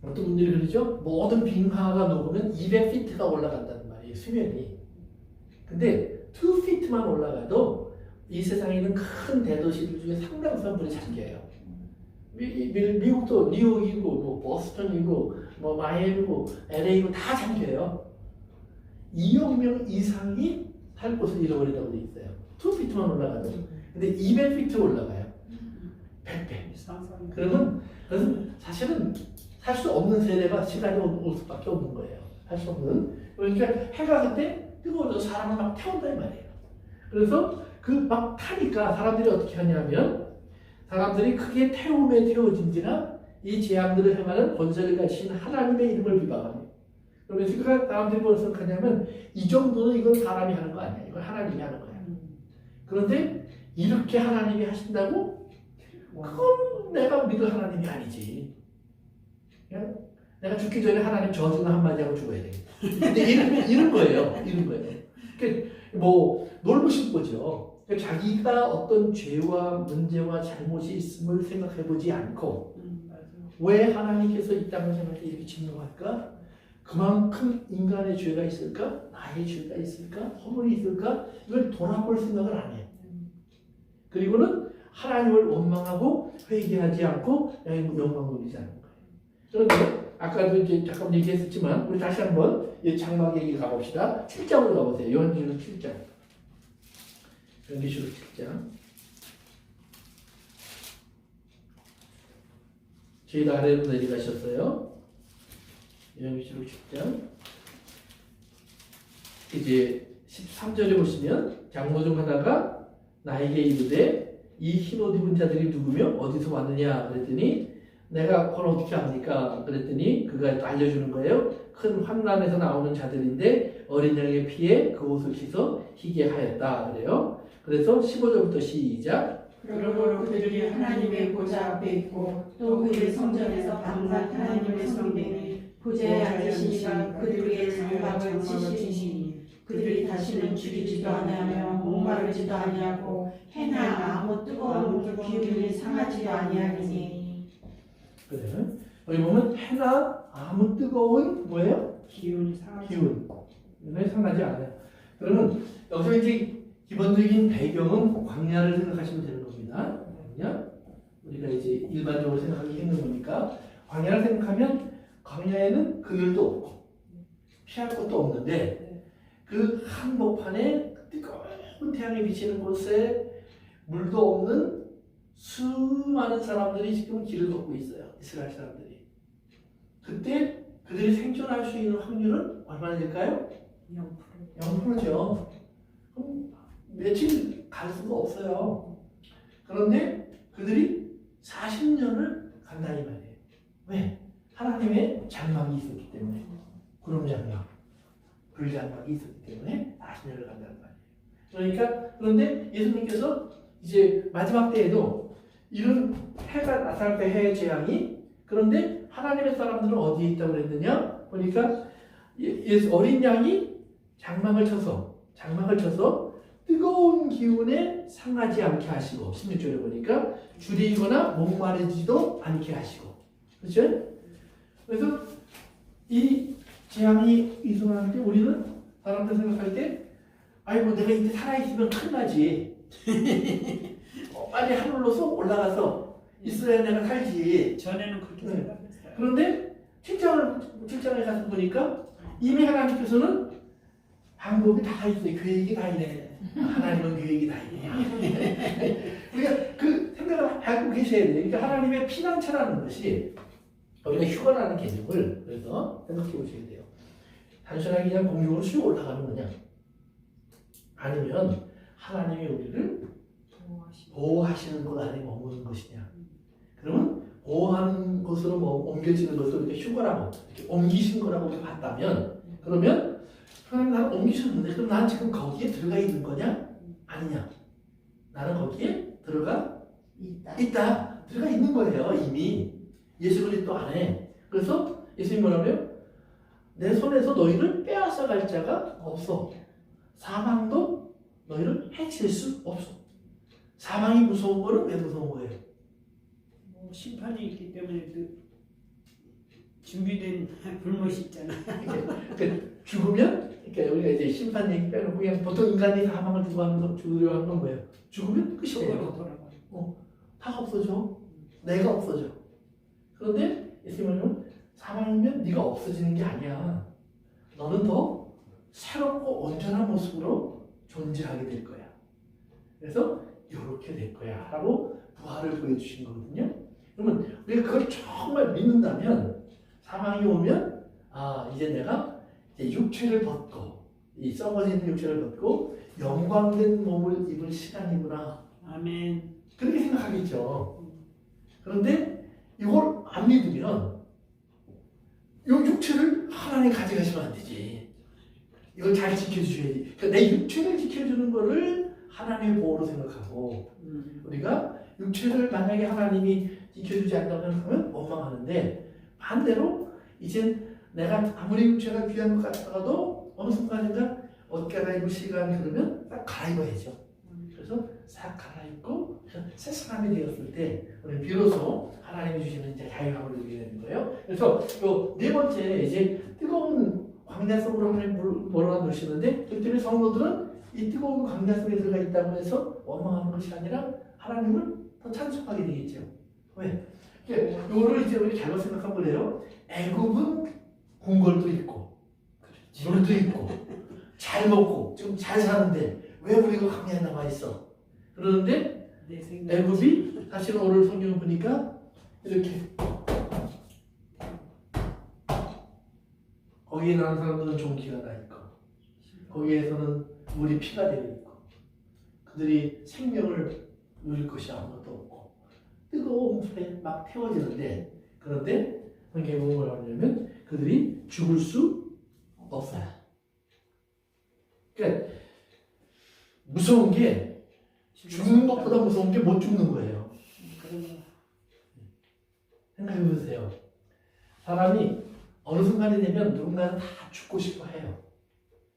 어떤 분들이 그러죠. 모든 빙하가 녹으면 200피트가 올라간다는 말이에요. 수면이. 근데 2피트만 올라가도 이 세상에 있는 큰 대도시들 중에 상당수가 물에 잠겨요. 미국도 뉴욕이고 뭐 보스턴이고 뭐 마이애미고 LA고 다 잠겨요. 2억 명 이상이 살 곳을 잃어버린다고 돼 있어요. 2피트만 올라가도. 근데 200피트 올라가요. 100배. 그러면 사실은 살 수 없는 세대가 시간이 올 수밖에 없는 거예요. 할 수 없는. 그러니까 해가 그때 뜨거워져서 사람을 막 태운단 말이에요. 그래서 막 타니까 사람들이 어떻게 하냐면 사람들이 크게 태워진지나 이 재앙들을 행하는 권세를 가진 하나님의 이름을 비방합니다. 그러면서 사람들이 뭘 생각하냐면 이 정도는 이건 사람이 하는 거 아니야. 이건 하나님이 하는 거야. 그런데 이렇게 하나님이 하신다고? 그건 내가 믿을 하나님이 아니지. 그냥 내가 죽기 전에 하나님 저주는 한마디 하고 죽어야 돼. 근데 이런 거예요. 그러니까 뭐 놀부신 거죠. 그러니까 자기가 어떤 죄와 문제와 잘못이 있음을 생각해보지 않고 왜 하나님께서 이 땅을 생각해 이렇게 침노할까? 그만큼 인간의 죄가 있을까? 나의 죄가 있을까? 허물이 있을까? 이걸 돌아볼 생각을 안 해요. 그리고는 하나님을 원망하고 회개하지 않고 영광 돌리지 않는 거예요. 그런데 아까도 이제 잠깐 얘기했었지만 우리 다시 한번 장막 얘기 가봅시다. 7장으로 가보세요. 요한계시록 7장. 요한계시록 7장. 저희도 아래로 내려가셨어요. 요한계시록 10장. 이제 13절에 보시면 장로 중 하나가 나에게 이르되 이 흰옷 입은 자들이 누구며 어디서 왔느냐 그랬더니 내가 그걸 어떻게 압니까? 그랬더니 그가 알려주는 거예요. 큰 환난에서 나오는 자들인데 어린 양의 피에 그 옷을 씻어 희게 하였다 그래요. 그래서 15절부터 시작. 그러므로 그들이 하나님의 보좌 앞에 있고 또 그의 성전에서 밤낮 하나님을 섬기니 보좌에 앉으신 이가 그들에게 장막을 치시니 그들이 다시는 죽이지도 아니하며 목마르지도 아니하고 해나 아무 뜨거운 기운이 상하지도 아니하리니. 그래. 여기 보면 해나 아무 뜨거운 뭐예요? 기운이 상하지. 기운. 상하지 않아요. 그러면 여기서 이제 기본적인 배경은 광야를 생각하시면 되는 겁니다. 광야. 우리가 이제 일반적으로 생각하기 힘든 거니까 광야를 생각하면 광야에는 그늘도 없고 피할 곳도 없는데 그 한복판에 뜨거운 태양이 비치는 곳에 물도 없는 수많은 사람들이 지금 길을 걷고 있어요. 이스라엘 사람들이. 그때 그들이 생존할 수 있는 확률은 얼마나 될까요? 0%죠. 그럼 며칠 갈 수가 없어요. 그런데 그들이 40년을 간다니 말이에요. 왜? 하나님의 장막이 있었기 때문에. 구름 장막, 불 장막이 있었기 때문에 40년을 간다는 말이에요. 그런데 예수님께서 이제 마지막 때에도 이런 해가 나타날 때 해의 재앙이 그런데 하나님의 사람들은 어디에 있다고 그랬느냐? 보니까 어린 양이 장막을 쳐서 뜨거운 기운에 상하지 않게 하시고 16절에 보니까 줄이거나 목마르지도 않게 하시고 그렇죠? 그래서 이 재앙이 일어날 때 우리는 사람들 생각할 때 아이고 내가 이때 살아있으면 큰일 나지 빨리 하늘로서 올라가서 있어야 내가 살지. 전에는 그렇게 생각했어요. 그런데 7장에 가서 보니까 이미 하나님께서는 방법이 다 있어요. 계획이 다 있네. 하나님은 계획이 다 있네. 그러니까 그 생각을 하고 계셔야 돼요. 그러니까 하나님의 피난처라는 것이 우리가 휴가라는 개념을 그래서 생각해 보셔야 돼요. 단순하게 그냥 공중으로 슉 올라가는 거냐? 아니면 하나님이 우리를 보호하시는 것 안에 머무는 것이냐? 그러면 보호하는 것으로 옮겨지는 것을 우리가 휴거라고 이렇게 옮기신 거라고 우리가 봤다면 그러면 하나님 나를 옮기셨는데 그럼 난 지금 거기에 들어가 있는 거냐? 아니냐? 나는 거기에 들어가 있다. 들어가 있는 거예요. 이미 예수 그리스도 안에. 그래서 예수님 뭐라고요? 내 손에서 너희를 빼앗아 갈 자가 없어. 사망도 너희를 해칠 수 없어. 사망이 무서운 거는 왜 무서운 거예요? 뭐 심판이 있기 때문에 그 준비된 불못이 있잖아. 그러니까 죽으면, 그러니까 우리가 이제 심판 얘기 빼놓고 그냥 보통 인간이 사망을 두고 하는 건 죽으려 하는 건 뭐예요? 죽으면 끝이에요. 속으로 돌아가. 다 없어져. 내가 없어져. 그런데 예수님은 사망이면 네가 없어지는 게 아니야. 너는 더 새롭고 온전한 모습으로 존재하게 될 거야. 그래서 이렇게 될 거야 라고 부활을 보여주신 거거든요. 그러면 우리가 그걸 정말 믿는다면 사망이 오면 이제 내가 이제 육체를 벗고 이 썩어지는 육체를 벗고 영광된 몸을 입을 시간이구나. 아멘. 그렇게 생각하겠죠. 그런데 이걸 안 믿으면 이 육체를 하나님 가져가시면 안 되지. 이걸 잘 지켜주셔야지. 그러니까 내 육체를 지켜주는 거를 하나님의 보호로 생각하고 우리가 육체를 만약에 하나님이 지켜주지 않는다고 생각하면 원망하는데 반대로 이젠 내가 아무리 육체가 귀한 것 같다가도 어느 순간인가 옷 갈아입을 시간이 그러면 딱 갈아입어야죠. 그래서 싹 갈아입고 새 사람이 되었을 때 우리는 비로소 하나님이 주시는 이제 자유함을 누리게 되는 거예요. 그래서 요 네 번째 이제 뜨거운 광야 속으로 하나님 몰아넣으시는데 그때문에 성도들은 이 뜨거운 광야 속에 들어가 있다고 해서 원망하는 것이 아니라 하나님을 더 찬송하게 되겠죠. 왜? 이거를 이제 우리 잘못 생각하면 그래요. 애굽은 궁궐도 있고 물도 있고 잘 먹고 지금 잘 사는데 왜 우리가 광야에 남아 있어? 그러는데 내 생각. 애굽이 사실은 오늘 성경을 보니까 이렇게 거기에 나온 사람들은 종기가 다 있고 거기에서는 물이 피가 되어 있고 그들이 생명을 누릴 것이 아무것도 없고 뜨거운 불에 막 태워지는데 그런데 성경에 보면 뭐라고 하냐면 그들이 죽을 수 없어요. 그러니까 무서운 게 죽는 것보다 무서운 게 못 죽는 거예요. 그런 거. 생각해 보세요. 사람이 어느 순간이 되면 누군가는 다 죽고 싶어 해요.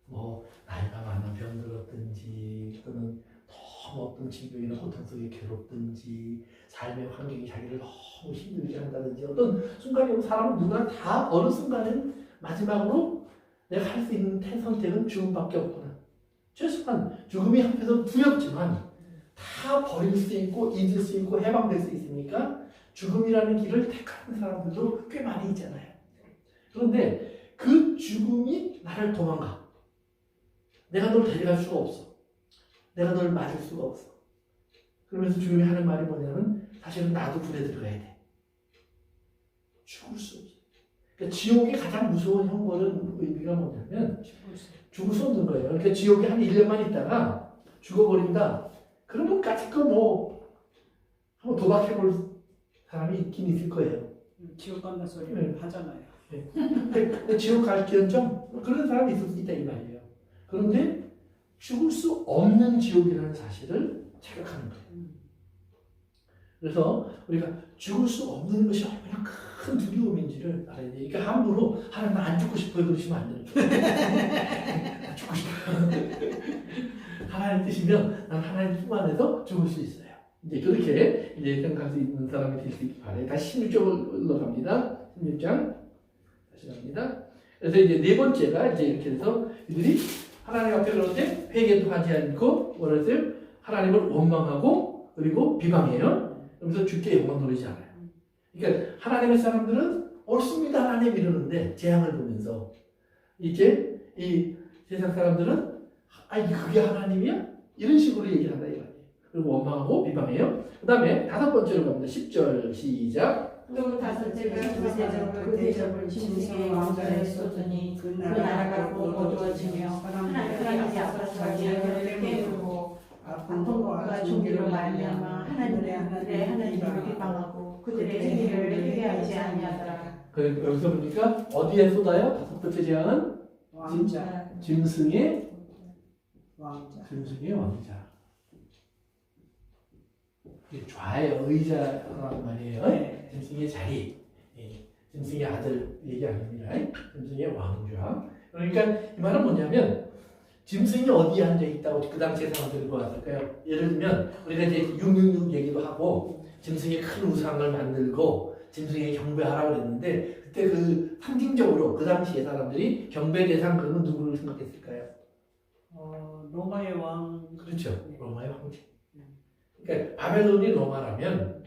뭐 나이가 많아 병들었든지 또는 너무 어떤 질병이나 고통 속에 괴롭든지 삶의 환경이 자기를 너무 힘들게 한다든지 어떤 순간이 오면 사람은 누구나 다 어느 순간은 마지막으로 내가 할 수 있는 선택은 죽음밖에 없구나. 최소한 죽음이 한편으로 두렵지만 다 버릴 수 있고 잊을 수 있고 해방될 수 있으니까 죽음이라는 길을 택하는 사람들도 꽤 많이 있잖아요. 그런데 그 죽음이 나를 도망가. 내가 널 데려갈 수가 없어. 내가 널 맞을 수가 없어. 그러면서 죽음이 하는 말이 뭐냐면 사실은 나도 불에 들어가야 돼. 죽을 수 없어. 그러니까 지옥의 가장 무서운 형벌은 의미가 뭐냐면 죽을 수 없는 거예요. 그러니까 지옥에 한 1년만 있다가 죽어버린다. 그러면 까짓거 뭐 한번 도박해볼 사람이 있긴 있을 거예요. 지옥 간다 소리를 네. 하잖아요. 근데 지옥 갈지언정 그런 사람이 있을 수 있다 이 말이에요. 그런데 죽을 수 없는 지옥이라는 사실을 생각하는 거예요. 그래서 우리가 죽을 수 없는 것이 얼마나 큰 두려움인지를 알아야 돼요. 그러니까 함부로 하나님 안 죽고 싶어요 그러시면 안 되는 거예요. 죽고 싶어요. 하나님 뜻이면 난 하나님 품 안에서 죽을 수 있어요. 이제 그렇게 이제 생각할 수 있는 사람이 될 수 있기 바래요. 다시 16절로 갑니다. 16장 다시 갑니다. 그래서 이제 네 번째가 이제 이렇게 해서 이들이 하나님 앞에 그러는데 회개도 하지 않고 뭐랬어요? 하나님을 원망하고 그리고 비방해요. 그러면서 주께 영광 돌리지 않아요. 그러니까 하나님의 사람들은 옳습니다 하나님 이러는데 재앙을 보면서 이제 이 세상 사람들은 이게 그게 하나님이야? 이런 식으로 얘기한다 이 말이에요. 그리고 원망하고 비방해요. 그 다음에 다섯 번째로 갑니다. 10절 시작. 또 다섯째가 그 대접을 짐승의 왕자에 쏟으니 그 나라가 곧 어두워지며 하나님의 앞에서 예언을 깨우고 아픔과 종기로 말미암아 하나님의 하나님을 비방하고 그들의 행위를 회개하지 아니하더라. 여기서 보니까 어디에 쏟아요? 다섯 번째 재앙은 왕자. 짐승의 왕자. 짐승의 왕자. 좌의 의자란 말이에요. 네. 짐승의 자리, 짐승의 아들 얘기 아닙니다. 짐승의 왕좌. 그러니까 이 말은 뭐냐면 짐승이 어디에 앉아 있다고 그 당시에 사람들이 보았을까요? 예를 들면 우리가 이제 666 얘기도 하고 짐승의 큰 우상을 만들고 짐승에 경배하라고 그랬는데 그때 그 상징적으로 그 당시에 사람들이 경배 대상 그러면 누구를 생각했을까요? 로마의 왕. 그렇죠. 네. 로마의 황제. 그러니까 바벨론이 로마라면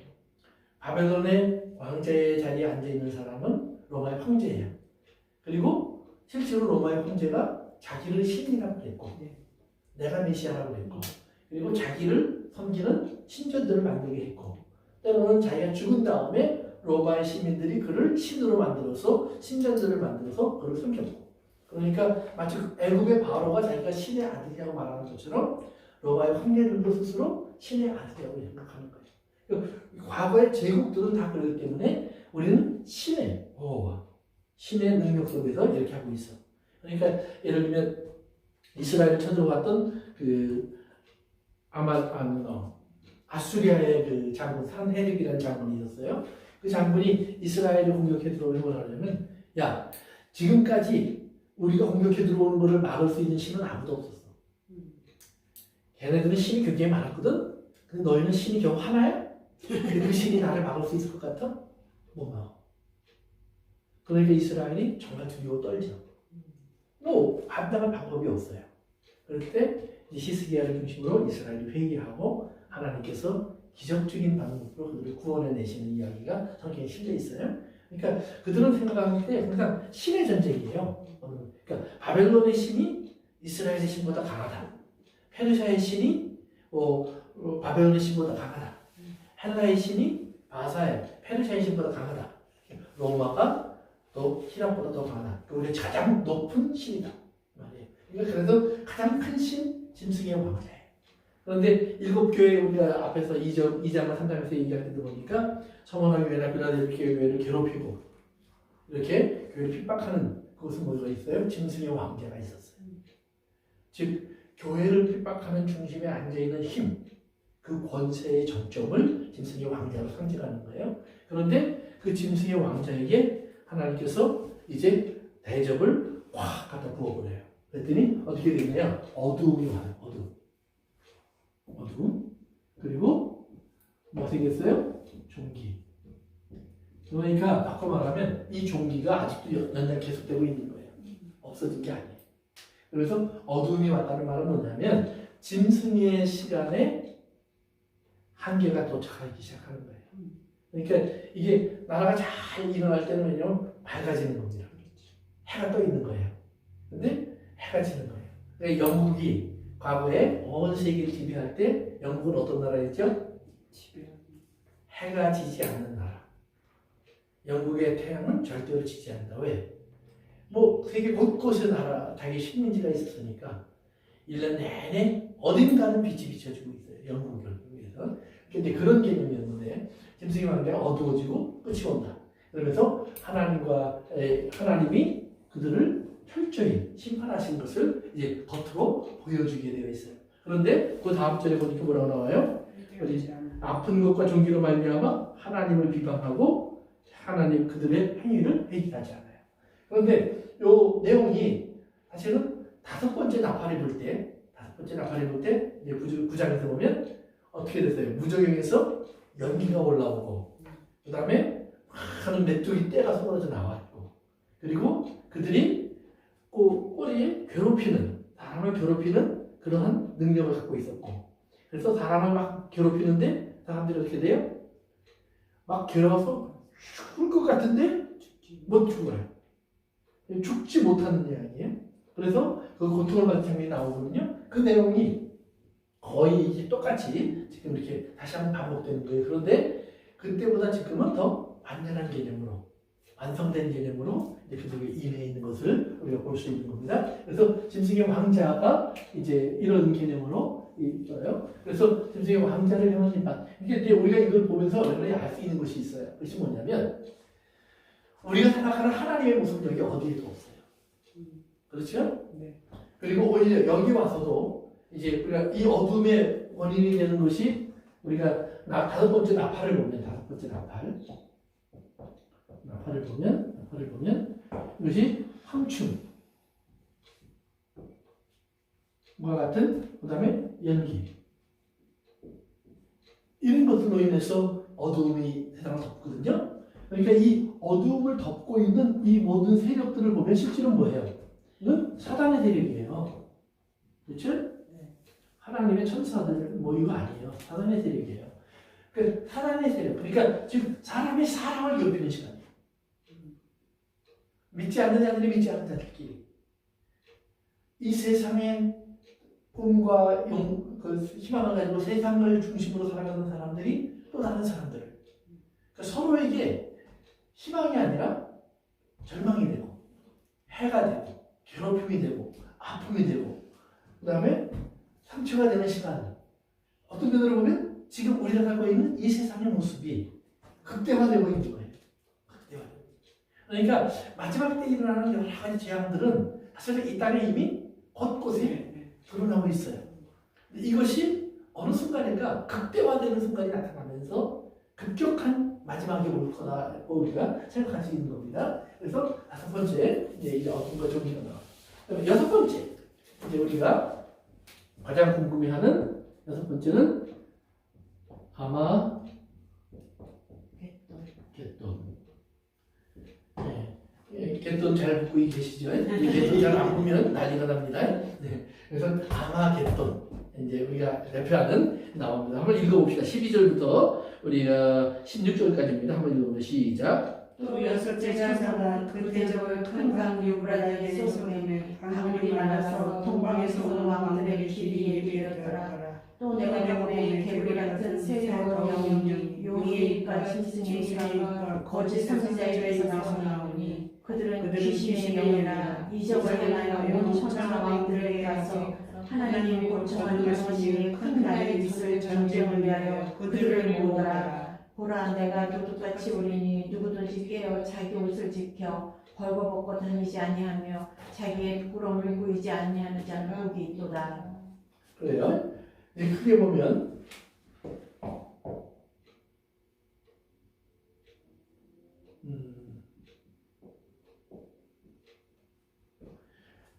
바벨론의 왕제의 자리에 앉아 있는 사람은 로마의 황제예요. 그리고 실제로 로마의 황제가 자기를 신이라고 그랬고 네. 내가 메시아라고 그랬고 그리고 자기를 섬기는 신전들을 만들게 했고 때로는 자기가 죽은 다음에 로마의 시민들이 그를 신으로 만들어서 신전들을 만들어서 그를 섬겼고 그러니까 마치 애국의 바로가 자기가 신의 아들이라고 말하는 것처럼 로마의 황제들도 스스로 신의 아들이라고 생각하는 거예요. 과거의 제국들은 다 그렇기 때문에 우리는 신의 보호와 신의 능력 속에서 이렇게 하고 있어. 그러니까 예를 들면 이스라엘을 쳐들어왔던 그 아수리아의 그 장군 산헤립이라는 장군이 있었어요. 그 장군이 이스라엘을 공격해 들어오면 뭐라 하냐면 야 지금까지 우리가 공격해 들어오는 것을 막을 수 있는 신은 아무도 없었어. 걔네들은 신이 굉장히 많았거든. 근데 너희는 신이 겨우 하나야? 그 신이 나를 막을 수 있을 것 같아? 못 막아. 그러니까 이스라엘이 정말 두려워 떨죠. 뭐 감당할 방법이 없어요. 그럴 때 히스기야를 중심으로 이스라엘이 회개하고 하나님께서 기적적인 방법으로 그들을 구원해 내시는 이야기가 성경에 실려 있어요. 그러니까 그들은 생각할 때 항상 신의 전쟁이에요. 그러니까 바벨론의 신이 이스라엘의 신보다 강하다. 페르시아의 신이 바벨론의 신보다 강하다. 헬라의 신이 바사의 페르시아의 신보다 강하다. 로마가 또 히랍보다 더 강하다. 우리가 가장 높은 신이다. 말이에요. 그러니까 그래서 가장 큰 신, 짐승의 왕자예요. 그런데 일곱 교회 우리가 앞에서 2장과 3장에서 얘기할 때 보니까 서머나 교회나 빌라델피아 교회를 괴롭히고 이렇게 교회를 핍박하는 그것은 뭐가 있어요? 짐승의 왕자가 있었어요. 즉 교회를 핍박하는 중심에 앉아있는 힘, 그 권세의 정점을 짐승의 왕자로 상징하는 거예요. 그런데 그 짐승의 왕자에게 하나님께서 이제 대접을 확 갖다 부어버려요. 그랬더니 어떻게 되냐요? 어두움이 와요. 어두움. 그리고 뭐 생겼어요? 종기. 그러니까 바꿔 말하면 이 종기가 아직도 연장 계속되고 있는 거예요. 없어진 게 아니에요. 그래서 어두움이 왔다는 말은 뭐냐면 짐승의 시간에 한계가 도착하기 시작하는 거예요. 그러니까 이게 나라가 잘 일어날 때는 왜냐면 밝아지는 겁니다. 해가 떠 있는 거예요. 근데 해가 지는 거예요. 그러니까 영국이 과거에 온 세계를 지배할 때 영국은 어떤 나라였죠? 해가 지지 않는 나라. 영국의 태양은 절대로 지지 않는다. 왜? 뭐 세계 곳곳에 나라 자기 식민지가 있었으니까 1년 내내 어딘가는 빛이 비춰주고 있어요. 영국을 위해서. 근데 그런 개념이었는데 짐승의 왕자가 어두워지고 끝이 온다. 그러면서 하나님이 그들을 철저히 심판하신 것을 이제 겉으로 보여주게 되어 있어요. 그런데 그 다음 절에 보니까 뭐라고 나와요? 아픈 것과 종기로 말미암아 하나님을 비방하고 하나님 그들의 행위를 회개하지 않아요. 그런데 이 내용이 사실은 다섯 번째 나팔이 불 때 이제 9장에서 보면 어떻게 됐어요? 무저경에서 연기가 올라오고 그 다음에 많은 메뚜기 떼가 쏟아져 나왔고 그리고 그들이 꼬리에 사람을 괴롭히는 그러한 능력을 갖고 있었고 그래서 사람을 막 괴롭히는데 사람들이 어떻게 돼요? 막 괴로워서 죽을 것 같은데 못 죽어요. 죽지 못하는 이야기예요. 그래서 그 고통을 받는 장면이 나오거든요. 그 내용이 거의 이제 똑같이 지금 이렇게 다시 한번 반복되는 거예요. 그런데 그때보다 지금은 더 완전한 개념으로 완성된 개념으로 이제 그들에게 임해 있는 것을 우리가 볼 수 있는 겁니다. 그래서 짐승의 왕자가 이제 이런 개념으로 있어요. 그래서 짐승의 왕자를 향한 반. 이게 우리가 이걸 보면서 여러분이 알 수 있는 것이 있어요. 그것이 뭐냐면 우리가 생각하는 하나님의 모습은 여기 어디에도 없어요. 그렇죠? 네. 그리고 오히려 여기 와서도 이제 우리가 이 어둠의 원인이 되는 것이 우리가 다섯 번째 나팔을 보면 나팔을 보면 이것이 황충과 같은 그다음에 연기 이런 것들로 인해서 어두움이 세상을 덮거든요. 그러니까 이 어두움을 덮고 있는 이 모든 세력들을 보면 실제로 뭐예요? 이건 사단의 세력이에요. 그렇죠? 하나님의 천사들 뭐 이거 아니에요. 사단의 세력이에요. 그러니까 사단의 세력. 그러니까 지금 사람이 사람을 괴롭히는 시간이에요. 믿지 않는 자들이 믿지 않는 자들끼리 이 세상의 꿈과 희망을 가지고 세상을 중심으로 살아가는 사람들이 또 다른 사람들을 그러니까 서로에게 희망이 아니라 절망이 되고 해가 되고 괴롭힘이 되고 아픔이 되고 그 다음에 상처가 되는 시간 어떤 면으로 보면 지금 우리가 살고 있는 이 세상의 모습이 극대화되고 있는 거예요. 극대화되고. 그러니까 마지막 때 일어나는 여러 가지 재앙들은 사실 이 땅에 이미 곳곳에 드러나고 있어요. 이것이 어느 순간인가 극대화되는 순간이 나타나면서 급격한 마지막이 올 거라고 우리가 생각할 수 있는 겁니다. 그래서 다섯 번째 이제 어둠과 정의가 나와요. 여섯 번째 이제 우리가 가장 궁금해하는 여섯 번째는 아마 갯돈. 갯돈 잘 듣고 계시죠? 갯돈 잘 안 보면 난리가 납니다. 네. 그래서 아마 갯돈 이제 우리가 대표하는 나옵니다. 한번 읽어봅시다. 12절부터 우리가 16절까지입니다. 한번 읽어보면 시작. 또 여섯째 장사가 그때저의 큰 강 유브라데에 쏟으면 강물이 많아서 동방에서 오는 왕들에게 길이 예비되었더라. 또 내가 보내 개구리 같은 새로 영웅이 용의 입과 짐승의 입과 거짓 선지자의 입에서 나오니 그들은 귀신의 영이라 이적을 행하여 온 천하 왕들에게 가서 하나님이 곧 정하시니 큰 날이 있을 전쟁을 위하여 그들을 모으라. 보라 내가 누구같이 오리니 누구든지 깨어 자기 옷을 지켜 벌거벗고 다니지 아니하며 자기의 부끄러움을 보이지 아니하는 자는 복이 있도다. 그래요. 이제 크게 보면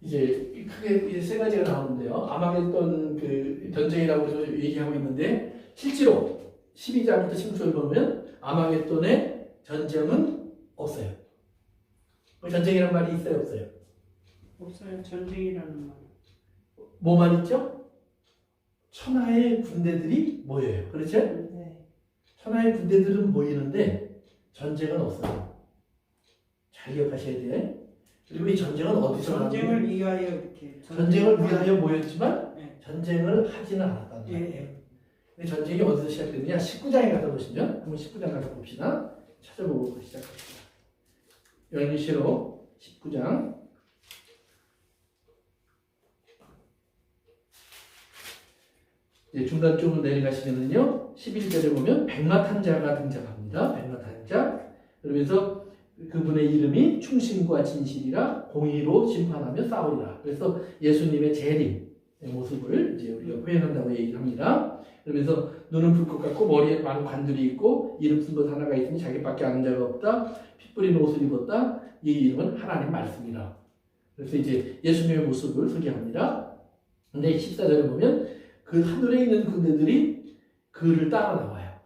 이제 크게 이제 세 가지가 나오는데요. 아마겟돈 그 전쟁이라고 얘기하고 있는데 실제로 12장부터 16절 보면 아마겟돈의 전쟁은 없어요. 전쟁이라는 말이 있어요, 없어요? 없어요. 전쟁이라는 말. 뭐만 있죠? 천하의 군대들이 모여요. 그렇죠? 네. 천하의 군대들은 모이는데 전쟁은 없어요. 잘 기억하셔야 돼. 그리고 이 전쟁은 어디서 전쟁을 위하여 이렇게 전쟁을 위하여 모였지만 네. 전쟁을 하지는 않았다는 거예요. 예. 근데 전쟁이 어디서 시작되느냐? 19장에 가서 보시면 한번 19장 가서 봅시다. 찾아보고 시작합니다. 열미시로 19장 이제 중간 쪽으로 내려가시면은요 11절에 보면 백마탄자가 등장합니다. 백마탄자. 그러면서 그분의 이름이 충신과 진실이라 공의로 심판하며 싸우리라. 그래서 예수님의 재림의 모습을 이제 우리가 표현한다고 얘기를 합니다. 그러면서 눈은 불꽃 같고 머리에 많은 관들이 있고 이름 쓴 것 하나가 있으니 자기밖에 아는 자가 없다. 피 뿌린 옷을 입었다. 이 이름은 하나님 말씀이라. 그래서 이제 예수님의 모습을 소개합니다. 근데 14절에 보면 그 하늘에 있는 군대들이 그를 따라 나와요.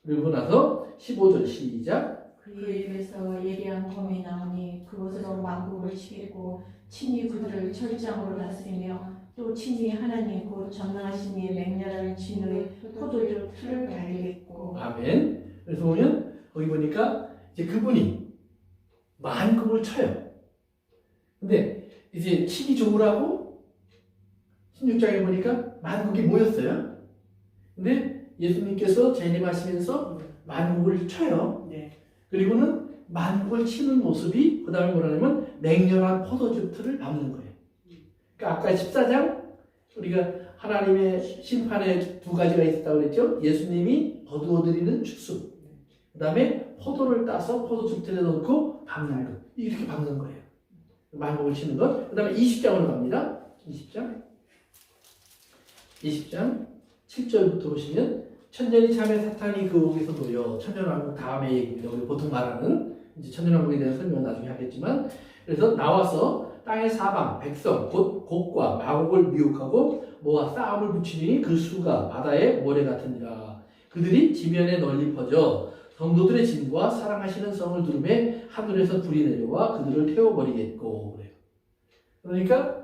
그리고 나서 15절 시작. 그 입에서 예리한 검이 나오니 그곳으로 왕국을 치겠고 친히 그들을 철장으로 다스리며 또 친히 하나님 곧 전능하신 이의 맹렬한 진의 포도주 틀을 달리겠고. 아멘. 그래서 보면 거기 보니까 이제 그분이 만국을 쳐요. 근데 이제 치기 좋으라고 16장에 보니까 만국이 모였어요. 근데 예수님께서 재림하시면서 만국을 쳐요. 네. 그리고는 만국을 치는 모습이 그 다음에 뭐라냐면 맹렬한 포도주 틀을 밟는 거예요. 그러니까 아까 14장 우리가 하나님의 심판에 두 가지가 있었다고 그랬죠. 예수님이 거두어들이는 축수, 그 다음에 포도를 따서 포도주 틀에 넣고 밟는 것. 이렇게 밟는 거예요. 만국을 치는 것. 그 다음에 20장으로 갑니다. 20장 7절부터 보시면 천년이 참에 사탄이 그 옥에서 놓여 천년왕국 다음에 얘기입니다. 우리 보통 말하는 이제 천년왕국에 대한 설명은 나중에 하겠지만 그래서 나와서 땅의 사방 백성 곧 곡과 마곡을 미혹하고 모아 싸움을 붙이니 그 수가 바다의 모래 같으니라. 그들이 지면에 널리 퍼져 성도들의 짐과 사랑하시는 성을 두름에 하늘에서 불이 내려와 그들을 태워버리겠고 그래요. 그러니까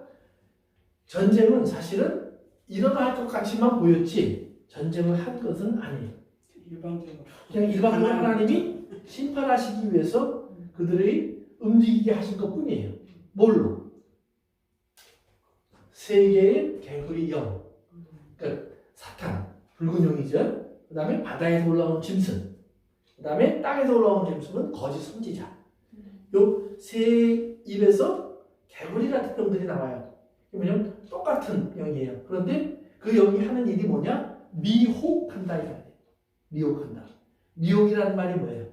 전쟁은 사실은 일어날 것 같이만 보였지 전쟁을 한 것은 아니에요. 일방적으로. 그냥 일반적으로 하나님이 심판하시기 위해서 그들의 움직이게 하신 것 뿐이에요. 뭘로? 세계의 개구리 영, 그러니까 사탄, 붉은 용이죠. 그 다음에 바다에서 올라오는 짐승, 그 다음에 땅에서 올라오는 짐승은 거짓 선지자. 요 세 입에서 개구리 같은 영들이 나와요. 왜냐면 똑같은 영이에요. 그런데 그 영이 하는 일이 뭐냐? 미혹한다 이 말이에요. 미혹한다. 미혹이라는 말이 뭐예요?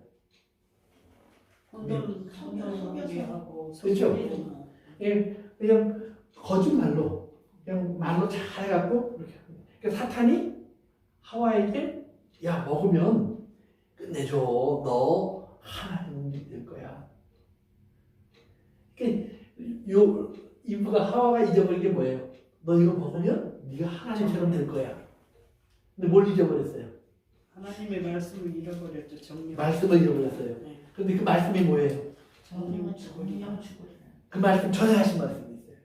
혼돈하고 그렇죠. 예, 그냥 거짓말로 그냥 말로 잘 해갖고 이렇게 합니다. 그러니까 사탄이 하와에게 야 먹으면 끝내줘. 너 하나님이 될 거야. 그러니까 요 이브가 하와가 잊어버린 게 뭐예요? 너 이거 먹으면 네가 하나님처럼 될 거야. 근데 뭘 잊어버렸어요? 하나님의 말씀을 잃어버렸죠. 정령. 말씀을 잃어버렸어요. 네. 근데 그 말씀이 뭐예요? 정령 죽으리라. 그 말씀 전에 하신 말씀이 있어요.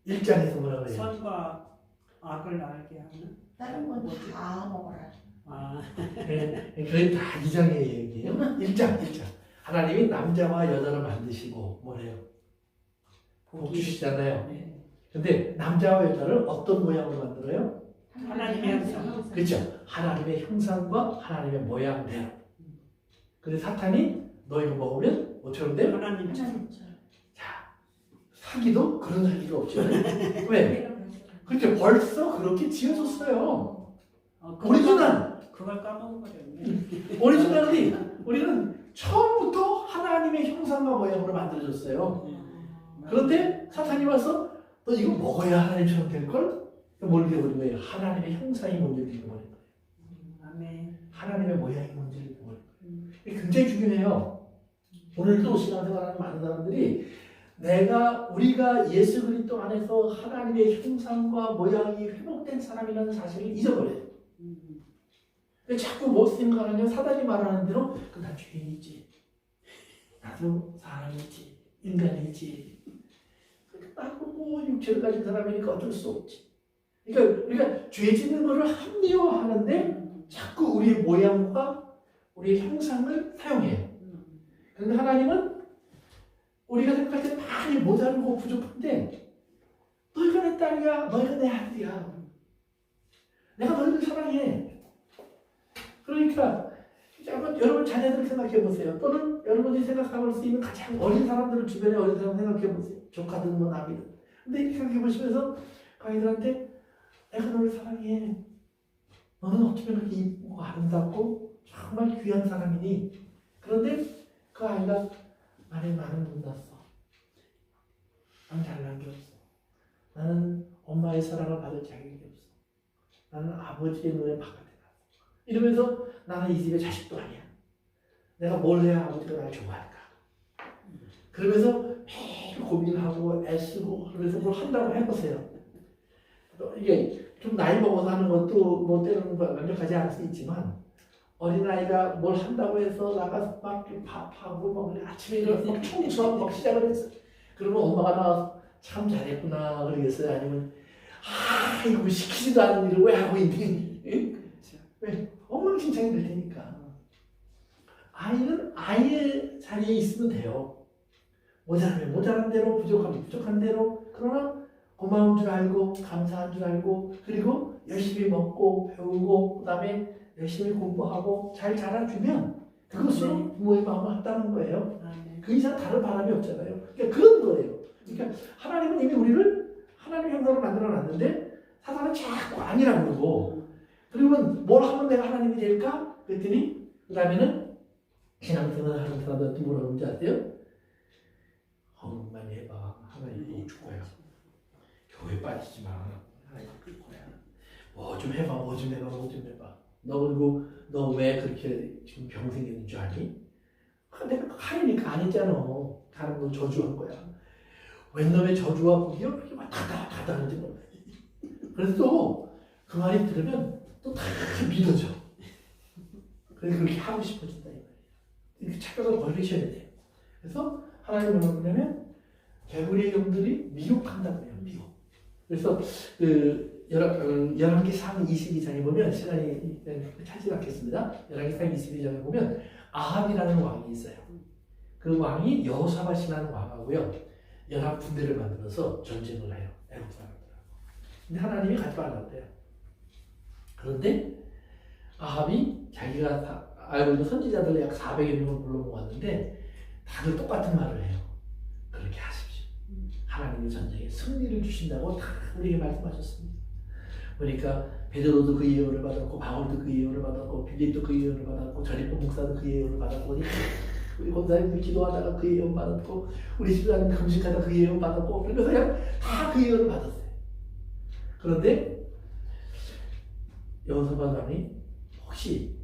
1장에서 뭐라고 해요? 선과 악을 알게 하는. 다른 건 다 먹어라. 아, 그게 다 2장의 얘기예요. 1장. 하나님이 남자와 여자를 만드시고 뭐래요? 복 주시잖아요. 네. 근데 남자와 여자를 어떤 모양으로 만들어요? 하나님의 형상. 그렇죠. 하나님의 형상과 하나님의 모양대로. 근데 사탄이 너 이거 먹으면 뭐처럼 돼요? 하나님처럼. 자, 사기도 그런 사기가 없죠. 왜? 그렇죠. 벌써 그렇게 지어줬어요. 그걸 까먹어버렸네. 오리지널이 우리는 처음부터 하나님의 형상과 모양으로 만들어졌어요. 그런데 사탄이 와서 너 이거 먹어야 하나님처럼 될걸? 뭘 잃어버린 거예요? 하나님의 형상이 뭔지를 잃어버린 거예요. 아멘. 하나님의 모양이 뭔지를 잃어버린 거예요. 이게 굉장히 중요해요. 오늘도 신앙생활하는 많은 사람들이 우리가 예수 그리스도 안에서 하나님의 형상과 모양이 회복된 사람이라는 사실을 잊어버려요. 자꾸 뭐 생각하냐? 사단이 말하는 대로 난 죄인이지. 나도 사람이지. 인간이지. 나도 뭐 육체를 가진 사람이니까 어쩔 수 없지. 그러니까 우리가 죄 짓는 것을 합리화하는데 자꾸 우리의 모양과 우리의 형상을 사용해요. 그런데 하나님은 우리가 생각할 때 많이 모자르고 부족한데 너희가 내 딸이야. 너희가 내 아들이야. 내가 너희를 사랑해. 그러니까 한번 여러분 자녀들 생각해 보세요. 또는 여러분이 생각할 수 있는 가장 어린 사람들을 주변에 어린 사람 생각해 보세요. 조카든 뭐 남이든. 근데 이렇게 생각해 보시면서 그 아이들한테 내가 너를 사랑해. 너는 어쩌면 그렇게 이쁘고 아름답고 정말 귀한 사람이니. 그런데 그 아이가 나는 못났어. 나는 잘난 게 없어. 나는 엄마의 사랑을 받을 자격이 없어. 나는 아버지의 눈에 바깥에 났어. 이러면서 나는 이 집의 자식도 아니야. 내가 뭘 해야 아버지가 나를 좋아할까? 그러면서 매일 고민하고 애쓰고 그러면서 뭘 한다고 해보세요. 이게 좀 나이 먹어서 하는 것도 뭐 때로는 완벽하지 않을 수 있지만 어린아이가 뭘 한다고 해서 나가서 막 밥하고 막 아침에 일어나서 막 청소하고 막 시작을 했어. 그러면 엄마가 나와서 참 잘했구나 그러겠어요? 아니면 이거 시키지도 않은 일을 왜 하고 있니? 왜? 엉망진창이 될 테니까. 아이는 아이의 자리에 있으면 돼요. 모자라면 모자란 대로, 부족하면 부족한 대로. 그러나 고마운 줄 알고 감사한 줄 알고 그리고 열심히 먹고 배우고 그 다음에 열심히 공부하고 잘 자라주면 그것으로 부모의 마음을 합당한 거예요. 그 이상 다른 바람이 없잖아요. 그러니까 그런 거예요. 그러니까 하나님은 이미 우리를 하나님 형상으로 만들어놨는데 사단은 자꾸 아니라고 그러고 그러면 뭘 하면 내가 하나님이 될까? 그랬더니 그 다음에는 신앙생활 하는 사람들한테 뭐라 그러는지 아세요? 많이 해봐. 하나님 복 줄 거야. 교회 빠지지 마. 하나님 복 줄 거야. 뭐 좀 해봐, 뭐 좀 해봐, 뭐 좀 해봐. 너 그리고 너 왜 그렇게 지금 병 생겼는 줄 아니? 내가 하니까 안 했잖아. 다른 거 저주한 거야. 웬 놈의 저주와 복이요? 그렇게 막 다다다다 하는지 몰라. 그래서 또 그 말이 들으면 또 다 믿어져. 그래서 그렇게 하고 싶어진다 이 말이에요. 이렇게 착각을 버리셔야 돼요. 그래서 하나님 뭐라고 그러냐면 개구리의 영들이 미혹한다고 해요. 미혹. 그래서 그 열왕기상 22장에 보면 시간이 차지 않겠습니다. 열왕기상 22장에 보면 아합이라는 왕이 있어요. 그 왕이 여호사밧이라는 왕하고요 11군대를 만들어서 전쟁을 해요. 애국 사람들하고. 근데 하나님이 가지 말라고 그래요. 그런데 아합이 자기가 알고 있는 선지자들 약 400여 명을 불러모았는데 다들 똑같은 말을 해요. 그렇게 하십시오. 하나님이 전쟁에 승리를 주신다고 다 우리에게 말씀하셨습니다. 그러니까 베드로도 그 예언을 받았고 바울도 그 예언을 받았고 빌립도 그 예언을 받았고 전립부 목사도 그 예언을 받았고 우리 권사님들 기도하다가 그 예언 받았고 우리 집사님 금식하다 그 예언 받았고 그래서 그냥 다 그 예언을 받았어요. 그런데 여호사밧 왕이 혹시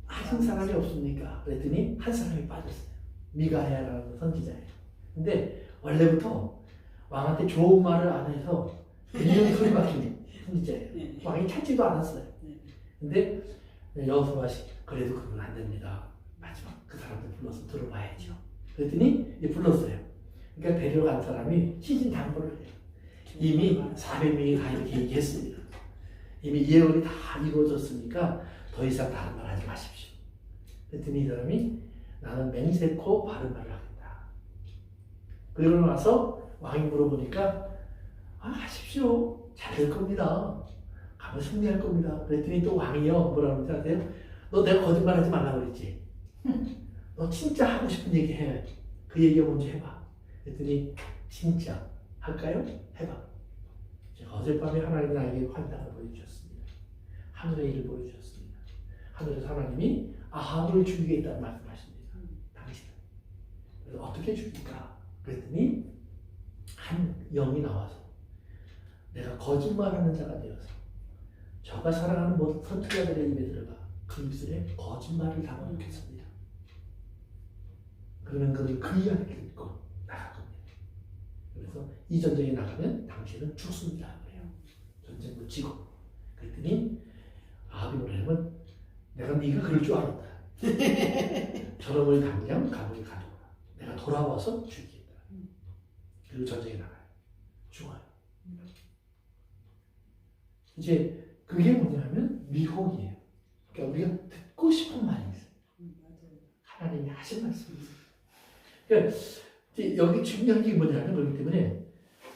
하신 사람이 없습니까? 그랬더니 한 사람이 빠졌어요. 미가야라는 선지자예요. 근데 원래부터 왕한테 좋은 말을 안 해서 그냥 소리 박힌 선지자예요. 왕이 찾지도 않았어요. 근데 여호사밧이 그래도 그건 안 됩니다. 마지막 그 사람들 불러서 들어봐야죠. 그랬더니 이제 불렀어요. 그러니까 데려간 사람이 시진 당부를 해요. 이미 400명이 다 이렇게 얘기했습니다. 이미 예언이 다 이루어졌으니까 더 이상 다른 말 하지 마십시오. 그랬더니 이 사람이 나는 맹세코 바른 말을 하겠다. 그리고 나서 왕이 물어보니까 하십시오. 잘 될 겁니다. 가면 승리할 겁니다. 그랬더니 또 왕이요 뭐라고 그러는지 아세요? 너 내가 거짓말 하지 말라고 그랬지? 너 진짜 하고 싶은 얘기 해. 그 얘기 먼저 해봐. 그랬더니 진짜 할까요? 해봐. 어젯밤에 하나님이 나에게 환상을 보여주셨습니다. 하늘의 일을 보여주셨습니다. 하늘에서 하나님이 아합을 죽이겠다는 말씀하십니다. 당신은. 그래서 어떻게 죽일까? 그랬더니 한 영이 나와서 내가 거짓말하는 자가 되어서 저가 사랑하는 모든 선지자들의 입에 들어가 그 입술에 거짓말을 담아놓겠습니다. 그러면 그들 그 이야기를 듣고 나갈 겁니다. 그래서 이 전쟁에 나가면 당신은 죽습니다. 그래요. 전쟁도 지고. 그랬더니 아합이 뭐냐면 내가 네가 그럴 줄 알았다. 저놈을 당장 감옥에 가둬라. 내가 돌아와서 죽이겠다. 그리고 전쟁에 나가요. 죽어요. 이제 그게 뭐냐면 미혹이에요. 그러니까 우리가 듣고 싶은 말이 있어요. 하나님이 하신 말씀이 있어요. 그러니까 여기 중요한 게 뭐냐면 그렇기 때문에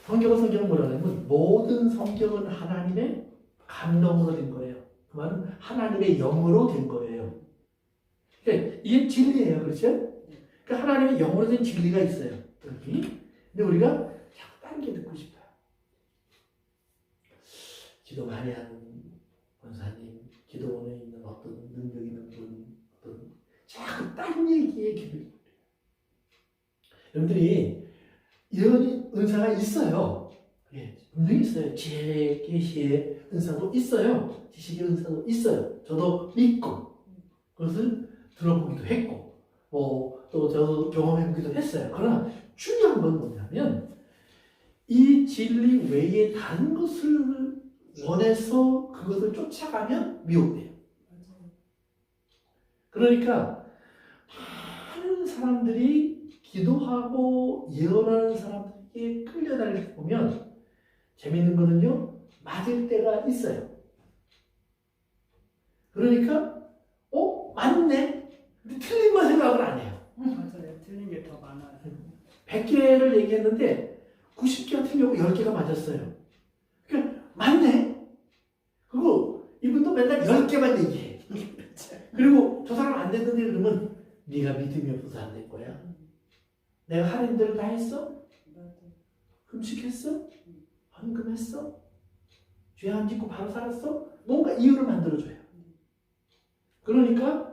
성경은 뭐라 하냐면 모든 성경은 하나님의 감동으로 된 거예요. 그 말은 하나님의 영으로 된 거예요. 그러니까 이게 진리예요. 그렇죠? 그러니까 하나님의 영으로 된 진리가 있어요. 여기. 근데 우리가 자꾸 다른 게 듣고 싶어요. 기도 많이 하는 권사님, 기도원에 있는 어떤 능력 있는 분, 어떤 자꾸 딴 얘기에 기도를 해요. 여러분들이 이런 은사가 있어요. 예, 분명히 있어요. 지혜, 계시의 은사도 있어요. 지식의 은사도 있어요. 저도 믿고 그것을 들어보기도 했고 또 저도 경험해보기도 했어요. 그러나 중요한 건 뭐냐면 이 진리 외에 다른 것을 원해서 그것을 쫓아가면 미혹돼요. 그러니까 많은 사람들이 기도하고 예언하는 사람들에게 끌려다닐 때 보면 재밌는 거는요, 맞을 때가 있어요. 그러니까 맞네. 근데 틀린 거 생각을 안 해요. 맞아요. 틀린 게 더 많아요. 100개를 얘기했는데 90개가 틀리고 10개가 맞았어요. 그러니까 맞네. 그리고 이분도 맨날 10개만 얘기해. 그리고 저 사람 안 됐는데 그러면 네가 믿음이 없어서 안 된 거야. 내가 하는 대로 다 했어? 금식했어? 헌금했어? 죄 안 짓고 바로 살았어? 뭔가 이유를 만들어줘요. 그러니까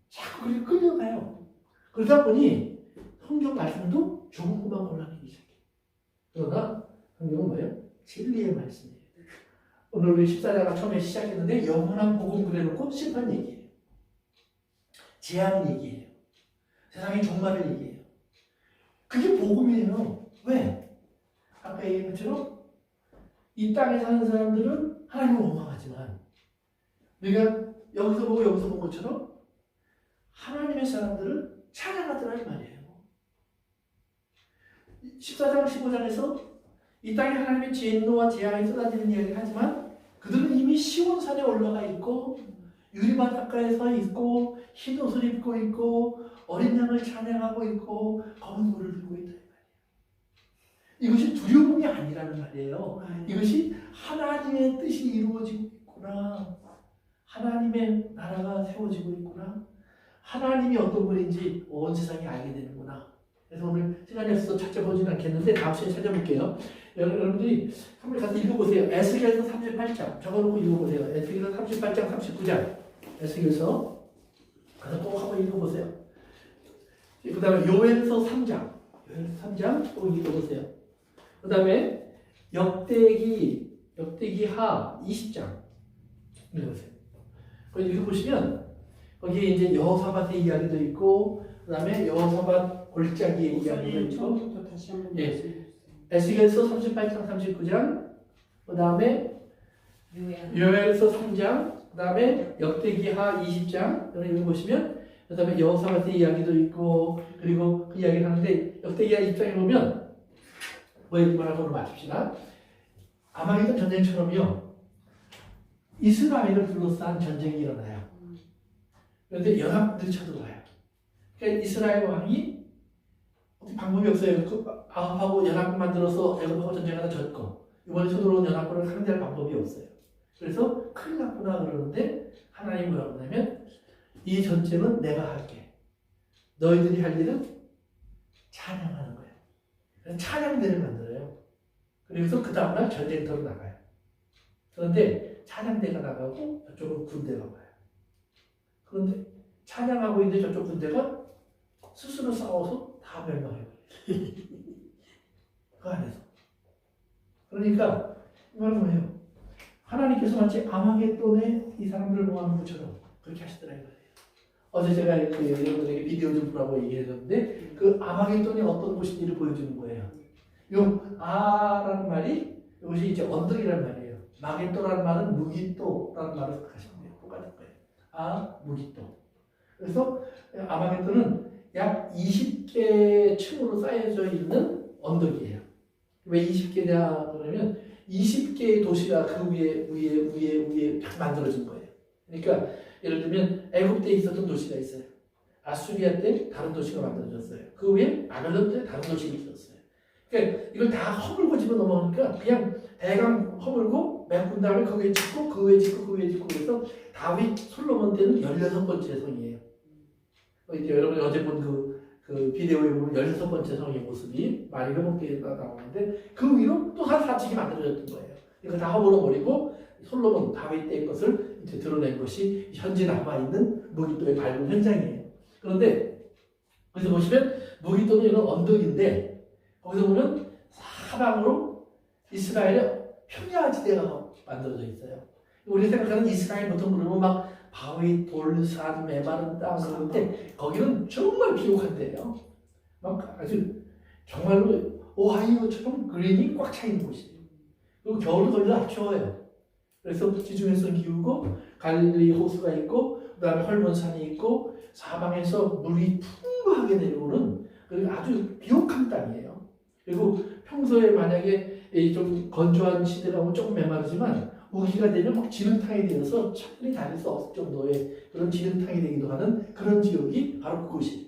자꾸 그렇게 끌려가요. 그러다 보니 성경 말씀도 좋은 것만 골라내기 시작해요. 그러나 성경은 뭐예요? 진리의 말씀이에요. 오늘 우리 14자가 처음에 시작했는데 영원한 복음 그래놓고 심판 얘기예요. 재앙 얘기예요. 세상의 종말을 얘기해요. 그게 복음이에요. 왜? 아까 얘기한 것처럼 이 땅에 사는 사람들은 하나님을 원망하지만 우리가 여기서 보고 여기서 본 것처럼 하나님의 사람들을 찬양하더라 이 말이에요. 14장 15장에서 이 땅에 하나님의 진노와 재앙이 쏟아지는 이야기를 하지만 그들은 이미 시온산에 올라가 있고 유리바닷가에 서 있고 흰 옷을 입고 있고 어린 양을 찬양하고 있고 검은 물을 들고 있다 이 말이에요. 이것이 두려움이 아니라는 말이에요. 이것이 하나님의 뜻이 이루어지고 있구나. 하나님의 나라가 세워지고 있구나. 하나님이 어떤 분인지 온 세상이 알게 되는구나. 그래서 오늘 시간이 없어서 찾아보지는 않겠는데 다음 시간에 찾아볼게요. 여러분들이 한번 가서 읽어보세요. 에스겔서 38장 적어놓고 읽어보세요. 에스겔서 38장 39장 에스겔서 가서 꼭 한번 읽어보세요. 그 다음에 요엘서 3장 꼭 읽어보세요. 그 다음에 역대기하 20장 읽어보세요. 거기 읽어보시면 거기에 이제 여호사밧의 이야기도 있고 그 다음에 여호사밧 골짜기의 이야기도 있고 처음부터 다시 한번 말씀해 에스겔서 38장 39장 그 다음에 요엘서 3장 그 다음에 역대기하 20장 여러분 읽어보시면 그 다음에 여호사밧의 이야기도 있고 그리고 그 이야기를 하는데 역대기하 20장에 보면 뭐 얘기만 마칩시다. 아마겟돈 전쟁처럼요 이스라엘을 둘러싼 전쟁이 일어나요. 그런데 연합들이 쳐들어와요. 그러니까 이스라엘 왕이 방법이 없어요. 아합하고 연합군 만들어서 애굽하고 전쟁하다 졌고 이번에 쳐들어온 연합군을 상대할 방법이 없어요. 그래서 큰일 났구나 그러는데 하나님이 뭐라고 하냐면 이 전쟁은 내가 할게. 너희들이 할 일은 찬양하는 거예요. 그래서 찬양대를 만들어요. 그래서 그 다음날 전쟁터로 나가요. 그런데 찬양대가 나가고 저쪽은 군대가 와요. 그런데 찬양하고 있는데 저쪽 군대가 스스로 싸워서 다 멸망해요. 그 안에서. 그러니까 이 말은 뭐예요? 하나님께서 마치 아마겟돈에 이 사람들을 모아놓은 것처럼 그렇게 하시더라 이 말이에요. 어제 제가 여러분에게 비디오 좀 보라고 얘기했는데 그 아마겟돈이 어떤 곳인지를 보여주는 거예요. 요 아라는 말이 이것이 이제 언덕이라는 말이에요. 마겟도라는 말은 무기또라는 말을 생각하시면 돼요. 똑같은 거예요. 아, 무기또. 그래서 아마겟돈은 약 20개 층으로 쌓여져 있는 언덕이에요. 왜 20개냐 그러면 20개의 도시가 그 위에 딱 만들어진 거예요. 그러니까 예를 들면 애굽 때 있었던 도시가 있어요. 아수리아 때 다른 도시가 만들어졌어요. 그 위에 바벨론 때 다른 도시가 있었어요. 그러니까 이걸 다 허물고 집어 넘어가니까 그냥 대강 허물고 메꾼 다음에 그 위에 짓고 그 위에 짓고 그 위에 짓고 그래서 다윗 솔로몬 때는 16번째 성이에요. 이제 여러분이 어제 본 그 비디오에 보면 16번째 성의 모습이 많이 회복되어 나오는데 그 위로 또 한 사직이 만들어졌던 거예요. 이거 다 허물어버리고 솔로몬 다윗 때의 것을 이제 드러낸 것이 현재 남아있는 무기또의 발굴 현장이에요. 그런데 거기서 보시면 무기또는 이런 언덕인데 거기서 보면 사방으로 이스라엘의 평야지대가 만들어져 있어요. 우리 생각하는 이스라엘 보통 그러면 막 바위, 돌산, 메마른 땅 그런데 거기는 정말 비옥한 데예요. 막 아주 정말로 오하이오처럼 그린이 꽉 차 있는 곳이에요. 그리고 겨울은 거기도 아주 추워요. 그래서 지중해성 기울고 갈릴리 호수가 있고 그 다음에 헐몬산이 있고 사방에서 물이 풍부하게 내려오는 그리고 아주 비옥한 땅이에요. 그리고 평소에 만약에 좀 건조한 시대라면 조금 메마르지만 우기가 되면 막 지름탕이 되어서 차들이 다닐 수 없을 정도의 그런 지름탕이 되기도 하는 그런 지역이 바로 그곳이에요.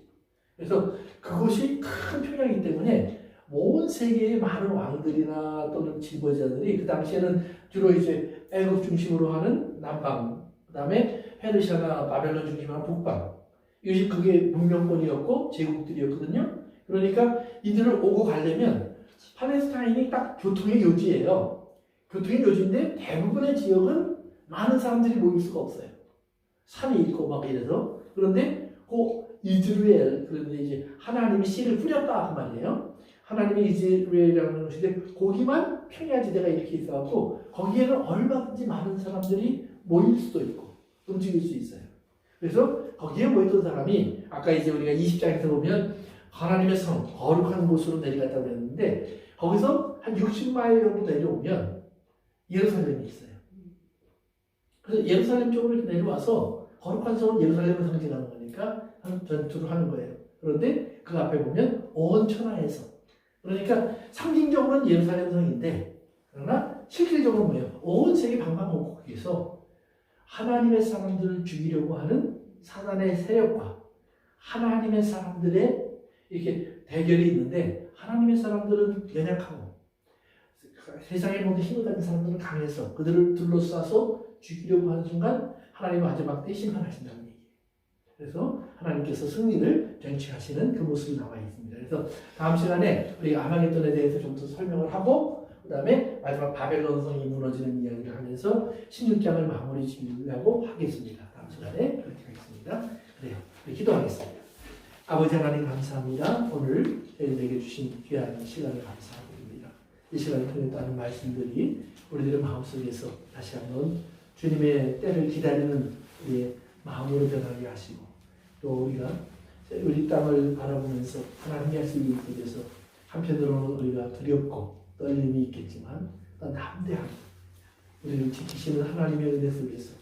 그래서 그곳이 큰 평야이기 때문에 온 세계의 많은 왕들이나 또는 지도자들이 그 당시에는 주로 이제 애굽 중심으로 하는 남방, 그 다음에 페르시아나 바벨론 중심으로 하는 북방, 이것이 그게 문명권이었고 제국들이었거든요. 그러니까 이들을 오고 가려면 팔레스타인이 딱 교통의 요지예요. 교통의 요지인데 대부분의 지역은 많은 사람들이 모일 수가 없어요. 산이 있고 막 이래서. 그런데 그 이스라엘, 그런데 이제 하나님이 씨를 뿌렸다 그 말이에요. 하나님이 이스라엘이라는 것인데 거기만 평야지대가 이렇게 있어갖고 거기에는 얼마든지 많은 사람들이 모일 수도 있고 움직일 수 있어요. 그래서 거기에 모였던 사람이 아까 이제 우리가 20장에서 보면 하나님의 성, 거룩한 곳으로 내려갔다고 그랬는데 거기서 한 60마일 정도 내려오면 예루살렘이 있어요. 그래서 예루살렘 쪽으로 이렇게 내려와서 거룩한 성은 예루살렘을 상징하는 거니까 전투를 하는 거예요. 그런데 그 앞에 보면 온 천하에서 그러니까 상징적으로는 예루살렘 성인데 그러나 실질적으로 뭐예요? 온 세계 방방곡곡에서 하나님의 사람들을 죽이려고 하는 사단의 세력과 하나님의 사람들의 이렇게 대결이 있는데 하나님의 사람들은 연약하고 세상의 모든 힘을 가진 사람들은 강해서 그들을 둘러싸서 죽이려고 하는 순간 하나님은 마지막 때 심판하신다는 얘기예요. 그래서 하나님께서 승리를 쟁취하시는 그 모습이 나와 있습니다. 그래서 다음 시간에 우리가 아마겟돈에 대해서 좀 더 설명을 하고 그 다음에 마지막 바벨론 성이 무너지는 이야기를 하면서 16장을 마무리 지으려고 하겠습니다. 다음 시간에 그렇게 하겠습니다. 그래요. 우리 기도하겠습니다. 아버지 하나님 감사합니다. 오늘 저희에게 주신 귀한 시간을 감사드립니다. 이 시간을 통해 따는 말씀들이 우리들의 마음속에서 다시 한번 주님의 때를 기다리는 우리의 마음으로 변하게 하시고 또 우리가 우리 땅을 바라보면서 하나님의 말씀이 있어서 한편으로는 우리가 두렵고 떨림이 있겠지만 또 담대하게 우리를 지키시는 하나님의 은혜 속에서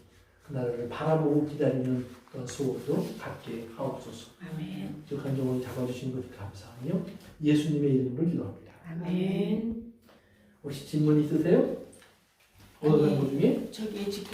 그 나라를 바라보고 기다리는 그런 수업도 갖게 하옵소서. 아멘. 적한 종을 잡아주신 것 감사하며 예수님의 이름으로 기도합니다. 아멘. 혹시 질문 있으세요? 오늘 것 중에? 저기 지금